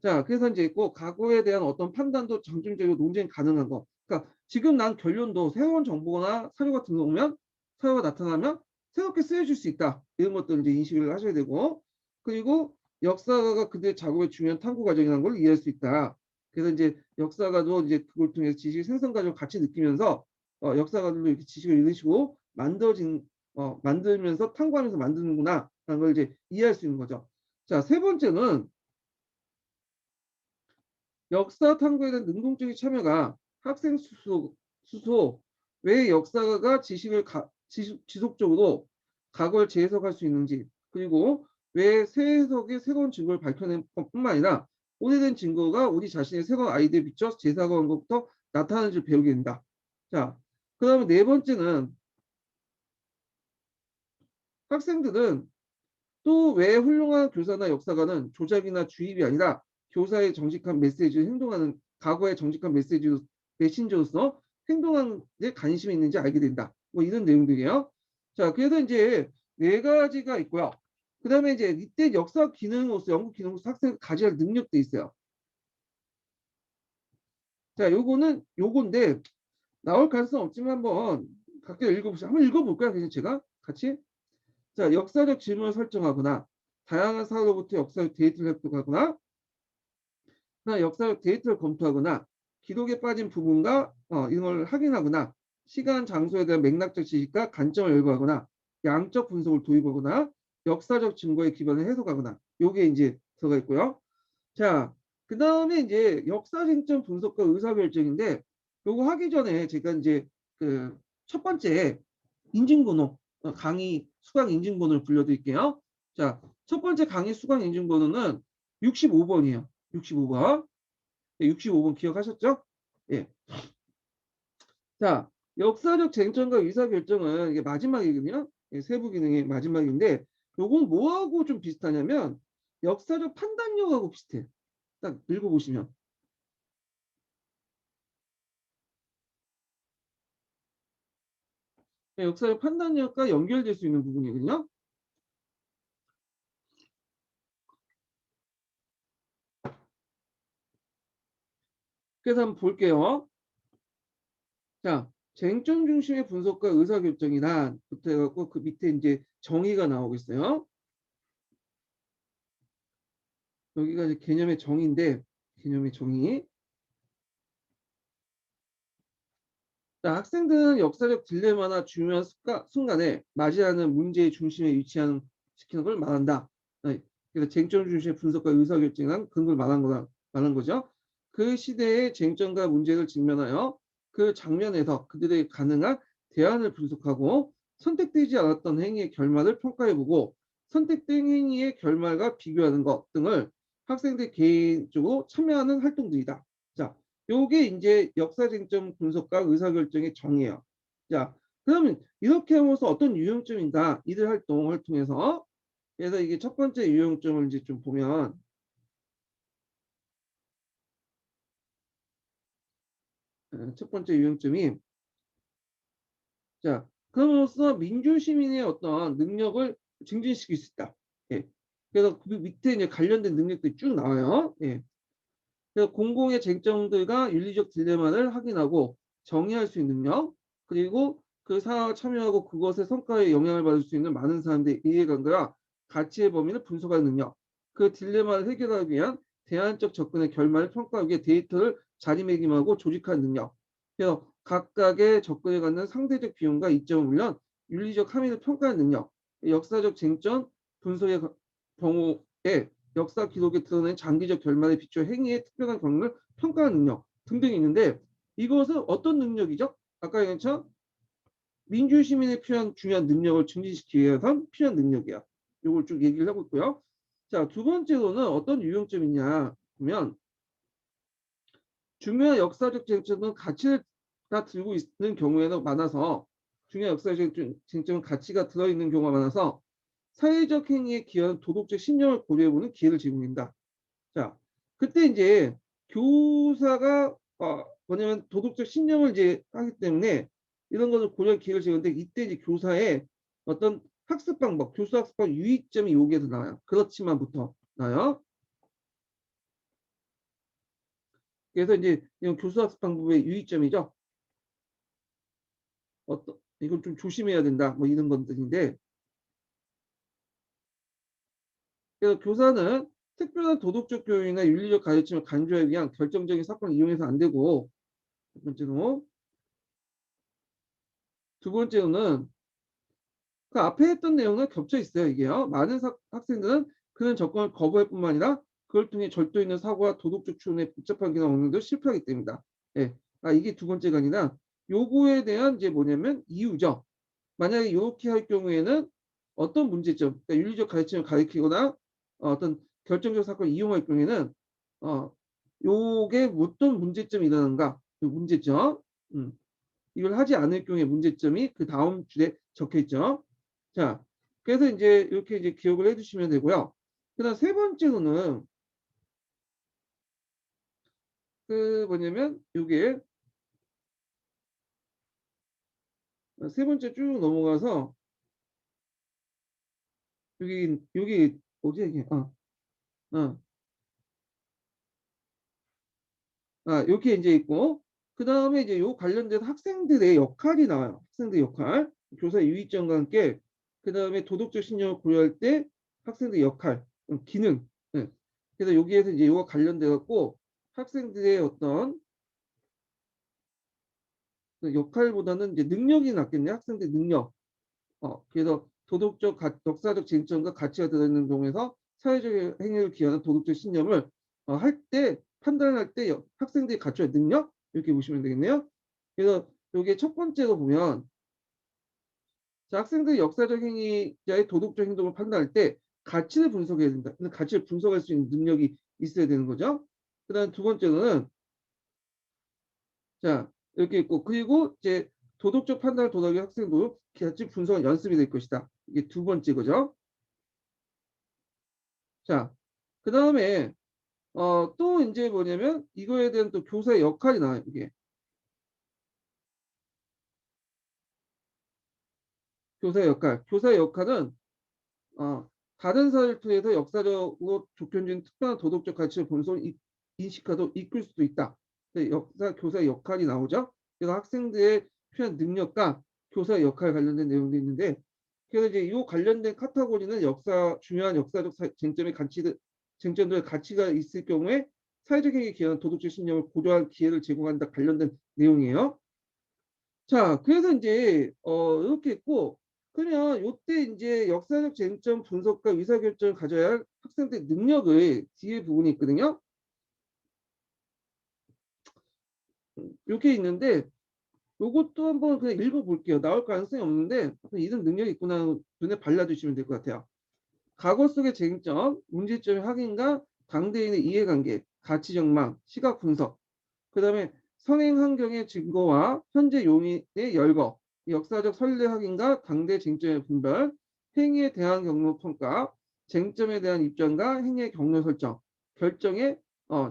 자, 그래서 이제 있고 과거에 대한 어떤 판단도 점진적으로 논쟁 가능한 거. 그러니까 지금 난 결론도 새로운 정보나 사료가 등록오면 사료가 나타나면 새롭게 쓰여질 수 있다. 이런 것들 이제 인식을 하셔야 되고 그리고 역사가가 그들의 작업의 중요한 탐구 과정이라는 걸 이해할 수 있다. 그래서 이제 역사가도 이제 그걸 통해서 지식 생성 과정을 같이 느끼면서 역사가들도 이렇게 지식을 잃으시고 만들면서 탐구하면서 만드는구나 라는 걸 이제 이해할 수 있는 거죠. 자, 세 번째는 역사 탐구에 대한 능동적인 참여가 학생 수소 왜 역사가 지속적으로 과거를 재해석할 수 있는지 그리고 왜 새 해석의 새로운 증거를 밝혀낸 것뿐만 아니라 오래된 증거가 우리 자신의 새로운 아이디어에 비춰 재해석한 것부터 나타나는지 배우게 된다. 자, 그 다음에 네 번째는 학생들은 또 왜 훌륭한 교사나 역사가는 조작이나 주입이 아니라 교사의 정직한 메시지를 행동하는 과거의 정직한 메신저로서 행동하는 데 관심이 있는지 알게 된다. 뭐 이런 내용들이에요. 자, 그래서 이제 네 가지가 있고요. 그 다음에 이제 이때 역사 기능으로서 연구 기능으로서 학생이 가져야 할 능력도 있어요. 자, 요건데 나올 가능성 없지만 한번 각자 읽어보시죠. 한번 읽어볼까요? 그냥 제가 같이. 자, 역사적 질문을 설정하거나 다양한 사로부터 역사적 데이터를 획득하거나 역사적 데이터를 검토하거나 기록에 빠진 부분과 이걸 확인하거나 시간, 장소에 대한 맥락적 지식과 관점을 열거하거나 양적 분석을 도입하거나 역사적 증거에 기반을 해석하거나 요게 이제 들어가 있고요. 자, 그 다음에 이제 역사 쟁점 분석과 의사결정인데 요거 하기 전에 제가 이제 그 첫 번째 인증번호 강의 수강 인증번호를 불려드릴게요. 자, 첫 번째 강의 수강 인증번호는 65번이에요. 65번. 65번 기억하셨죠? 예. 자, 역사적 쟁점과 의사결정은 이게 마지막이거든요. 예, 세부 기능의 마지막인데 요건 뭐하고 좀 비슷하냐면 역사적 판단력하고 비슷해. 딱 읽어보시면. 예, 역사적 판단력과 연결될 수 있는 부분이거든요. 그래서 한번 볼게요. 자, 쟁점 중심의 분석과 의사결정이란 부터 해갖고 그 밑에 이제 정의가 나오고 있어요. 여기가 이제 개념의 정의인데 개념의 정의. 자, 학생들은 역사적 딜레마나 중요한 순간에 맞이하는 문제의 중심에 위치하는 시키는 걸 말한다. 네, 그래서 쟁점 중심의 분석과 의사결정한 그런 걸 말한 거죠. 그 시대의 쟁점과 문제를 직면하여 그 장면에서 그들의 가능한 대안을 분석하고 선택되지 않았던 행위의 결말을 평가해보고 선택된 행위의 결말과 비교하는 것 등을 학생들 개인적으로 참여하는 활동들이다. 자, 요게 이제 역사쟁점 분석과 의사결정의 정의예요. 자, 그러면 이렇게 하면서 어떤 유형점인가 이들 활동을 통해서 그래서 이게 첫 번째 유형점을 이제 좀 보면 첫 번째 유형점이 자, 그럼으로써 민주시민의 어떤 능력을 증진시킬 수 있다. 예. 그래서 그 밑에 이제 관련된 능력들이 쭉 나와요. 예. 그래서 공공의 쟁점들과 윤리적 딜레마를 확인하고 정의할 수 있는 능력, 그리고 그 사회에 참여하고 그것의 성과에 영향을 받을 수 있는 많은 사람들의 이해관계와 가치의 범위를 분석하는 능력, 그 딜레마를 해결하기 위한 대안적 접근의 결말을 평가하기 위해 데이터를 자리매김하고 조직하는 능력, 그래서 각각의 접근에 갖는 상대적 비용과 이점을 물론 윤리적 함의를 평가하는 능력, 역사적 쟁점 분석의 경우에 역사 기록에 드러낸 장기적 결말에 비추어 행위의 특별한 경우를 평가하는 능력 등등이 있는데 이것은 어떤 능력이죠? 아까 얘기했죠? 민주시민의 필요한 중요한 능력을 증진시키기 위해선 필요한 능력이야. 이걸 쭉 얘기를 하고 있고요. 자, 두 번째로는 어떤 유형점이 있냐 보면 중요한 역사적 쟁점은 가치를 다 들고 있는 경우에는 많아서 중요한 역사적 쟁점은 가치가 들어있는 경우가 많아서 사회적 행위에 기여한 도덕적 신념을 고려해보는 기회를 제공한다. 자, 그때 이제 교사가 뭐냐면 도덕적 신념을 이제 하기 때문에 이런 것을 고려할 기회를 제공하는데 이때 이제 교사의 어떤 학습 방법, 교수 학습 방법 유의점이 여기에서 나와요. 그렇지만부터 나와요. 그래서 이제 이건 교수 학습 방법의 유의점이죠. 이건 좀 조심해야 된다. 뭐 이런 것들인데 그래서 교사는 특별한 도덕적 교육이나 윤리적 가르침을 강조하기 위한 결정적인 사건을 이용해서 안 되고 첫 번째로 두 번째로는 그 앞에 했던 내용은 겹쳐 있어요. 이게요. 많은 학생들은 그런 접근을 거부할 뿐만 아니라 그걸 통해 절도 있는 사고와 도덕적 추론의 복잡한 기능 없는 데 실패하기 때문이다. 예. 이게 두 번째가 아니라 요거에 대한 이제 뭐냐면 이유죠. 만약에 이렇게 할 경우에는 어떤 문제점, 그러니까 윤리적 가르침을 가리키거나 어떤 결정적 사건을 이용할 경우에는 어, 요게 어떤 문제점이 일어나는가, 그 문제점, 이걸 하지 않을 경우에 문제점이 그 다음 줄에 적혀 있죠. 자, 그래서 이제 이렇게 이제 기억을 해주시면 되고요. 그다음 세 번째로는 그 뭐냐면 요게 세 번째 쭉 넘어가서 여기 어디 이게 어. 이렇게 이제 있고 그 다음에 이제 요 관련된 학생들의 역할이 나와요. 학생들 역할, 교사의 유의점과 함께 그 다음에 도덕적 신념을 고려할 때 학생들의 역할, 기능. 네. 그래서 여기에서 이제 요거 관련돼 갖고 학생들의 어떤 그 역할보다는 이제 능력이 낫겠네. 학생들의 능력. 그래서 역사적 쟁점과 가치가 들어있는 동에서 사회적 행위를 기하는 도덕적 신념을 할 때, 판단할 때 학생들이 갖춰야 능력? 이렇게 보시면 되겠네요. 그래서 이게 첫 번째로 보면 자, 학생들이 역사적 행위자의 도덕적 행동을 판단할 때 가치를 분석해야 된다. 근데 가치를 분석할 수 있는 능력이 있어야 되는 거죠. 그다음 두 번째로는 자, 이렇게 있고 그리고 이제 도덕적 판단을 도덕의 학생도 가치 분석은 연습이 될 것이다. 이게 두 번째 거죠. 자, 그 다음에 또 이제 뭐냐면 이거에 대한 또 교사의 역할이 나와요. 이게 교사의 역할. 교사의 역할은 어, 다른 사회를 통해서 역사적으로 좁혀진 특별한 도덕적 가치를 본성 인식하도 이끌 수도 있다. 교사의 역할이 나오죠. 그래서 학생들의 표현 능력과 교사의 역할 관련된 내용도 있는데 그래서 이제 이 관련된 카테고리는 중요한 역사적 쟁점의 쟁점들의 가치가 있을 경우에 사회적 행위에 기여한 도덕적 신념을 고려할 기회를 제공한다 관련된 내용이에요. 자, 그래서 이제 이렇게 있고 그냥 요때 이제 역사적 쟁점 분석과 의사결정을 가져야 할 학생들의 능력을 뒤에 부분이 있거든요. 이렇게 있는데 요것도 한번 그냥 읽어볼게요. 나올 가능성이 없는데 이런 능력이 있구나 눈에 발라주시면 될 것 같아요. 과거 속의 쟁점, 문제점의 확인과 당대인의 이해관계, 가치정망, 시각 분석, 그 다음에 선행 환경의 증거와 현재 용인의 열거, 역사적 선례 확인과 당대 쟁점의 분별, 행위에 대한 경로 평가, 쟁점에 대한 입장과 행위의 경로 설정, 결정의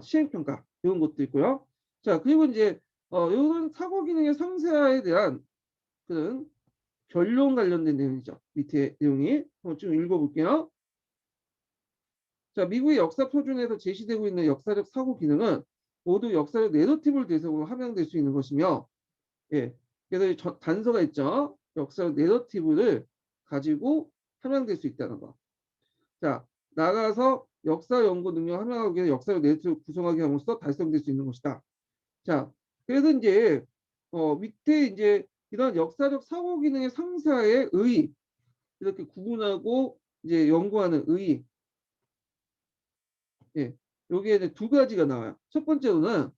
시행 평가 이런 것도 있고요. 자, 그리고 이제 이런 사고 기능의 상세화에 대한 그런 결론 관련된 내용이죠. 밑에 내용이 한번 좀 읽어볼게요. 자, 미국의 역사 표준에서 제시되고 있는 역사적 사고 기능은 모두 역사적 내러티브를 대상으로 함양될 수 있는 것이며, 예, 그래서 단서가 있죠. 역사적 내러티브를 가지고 함양될 수 있다는 거. 자, 나가서 역사 연구 능력 함양하기 위해 역사적 내러티브를 구성하게 함으로써 달성될 수 있는 것이다. 자, 그래서 이제 밑에 이제 이런 역사적 사고 기능의 상사의 의 이렇게 구분하고 이제 연구하는 의 예, 여기에 두 가지가 나와요. 첫 번째로는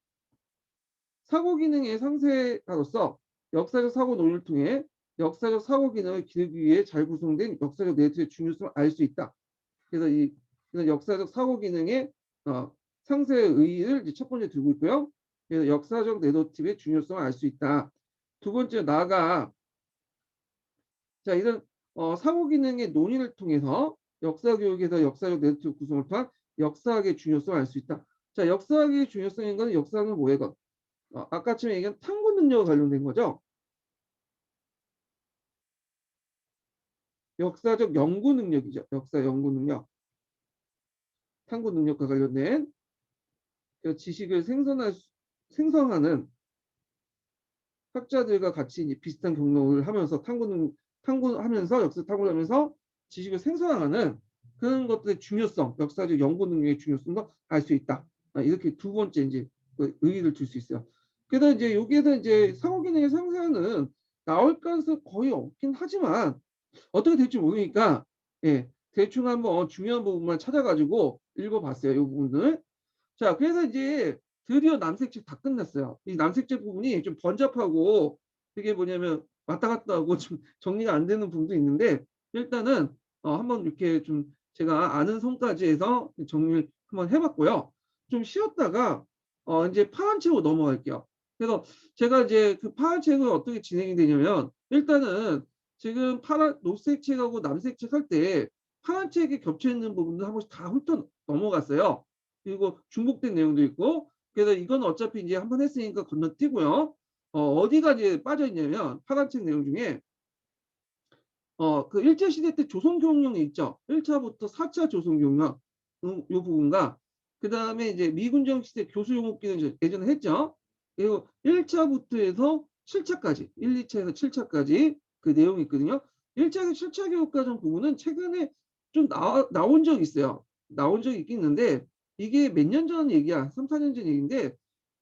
사고 기능의 상세가로서 역사적 사고 논리를 통해 역사적 사고 기능을 기르기 위해 잘 구성된 역사적 네트워크의 중요성을 알 수 있다. 그래서 이 그래서 역사적 사고 기능의 상세의 의의를 이제 첫 번째 두고 있고요. 그래서 역사적 내러티브의 중요성을 알 수 있다. 두 번째 나아가 자 이런 사고 기능의 논의를 통해서 역사 교육에서 역사적 내러티브 구성을 통한 역사학의 중요성을 알 수 있다. 자 역사학의 중요성인 것은 역사학은 뭐예요? 아까쯤에 얘기한 탐구 능력과 관련된 거죠. 역사적 연구 능력이죠. 역사 연구 능력, 탐구 능력과 관련된 지식을 생성하는 학자들과 같이 이제 비슷한 경로를 하면서 탐구하면서 역사 탐구를 하면서 지식을 생성하는 그런 것들의 중요성, 역사적 연구 능력의 중요성도 알 수 있다. 이렇게 두 번째 이제 의의를 줄 수 있어요. 그래서 이제 여기에서 이제 상호 기능의 상세는 나올 가능성이 거의 없긴 하지만 어떻게 될지 모르니까 예, 대충 한번 중요한 부분만 찾아가지고 읽어봤어요. 이 부분을. 자, 그래서 이제 드디어 남색책 다 끝났어요. 이 남색책 부분이 좀 번잡하고 이게 뭐냐면 왔다 갔다 하고 좀 정리가 안 되는 부분도 있는데 일단은 한번 이렇게 좀 제가 아는 선까지 해서 정리를 한번 해봤고요. 좀 쉬었다가 이제 파란책으로 넘어갈게요. 그래서 제가 이제 그 파란책은 어떻게 진행이 되냐면 일단은 지금 파란 녹색 책하고 남색 책 할 때 파란책에 겹쳐 있는 부분들 한 번씩 다 훑어 넘어갔어요. 그리고 중복된 내용도 있고 그래서 이건 어차피 이제 한 번 했으니까 건너뛰고요. 어디가 이제 빠져 있냐면 파란책 내용 중에 그 일제시대 때 조선경영이 있죠. 1차부터 4차 조선경영 요 부분과 그 다음에 이제 미군정 시대 교수용업기는 예전에 했죠. 그리고 1차부터 해서 7차까지 1, 2차에서 7차까지 그 내용이 있거든요. 1차에서 7차 교육과정 부분은 최근에 좀 나온 적이 있어요. 나온 적이 있긴 있는데 이게 몇 년 전 얘기야. 3, 4년 전 얘기인데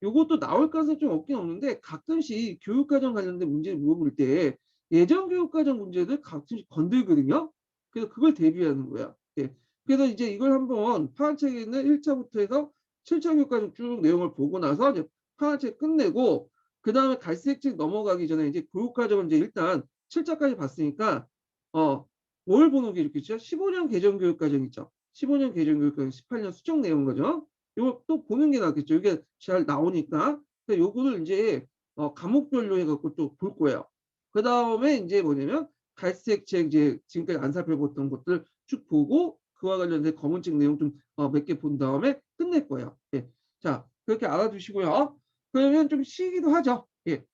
요것도 나올 가능성이 좀 없긴 없는데 가끔씩 교육과정 관련된 문제를 물어볼 때 예전 교육과정 문제들 가끔씩 건들거든요. 그래서 그걸 대비하는 거야. 예. 그래서 이제 이걸 한번 파란책에 있는 1차부터 해서 7차 교육과정 쭉 내용을 보고 나서 이제 파란책 끝내고 그 다음에 갈색책 넘어가기 전에 이제 교육과정을 이제 일단 7차까지 봤으니까 어, 뭘 보는 게 좋겠죠? 15년 개정교육과정 있죠. 15년 개정교육과정 18년 수정 내용 거죠. 이거 또 보는 게 낫겠죠. 이게 잘 나오니까. 요거를 이제 과목별로 해갖고 또 볼 거예요. 그 다음에 이제 뭐냐면 갈색 책 이제 지금까지 안 살펴봤던 것들 쭉 보고 그와 관련된 검은 책 내용 좀 몇 개 본 다음에 끝낼 거예요. 예. 자, 그렇게 알아두시고요. 그러면 좀 쉬기도 하죠. 예.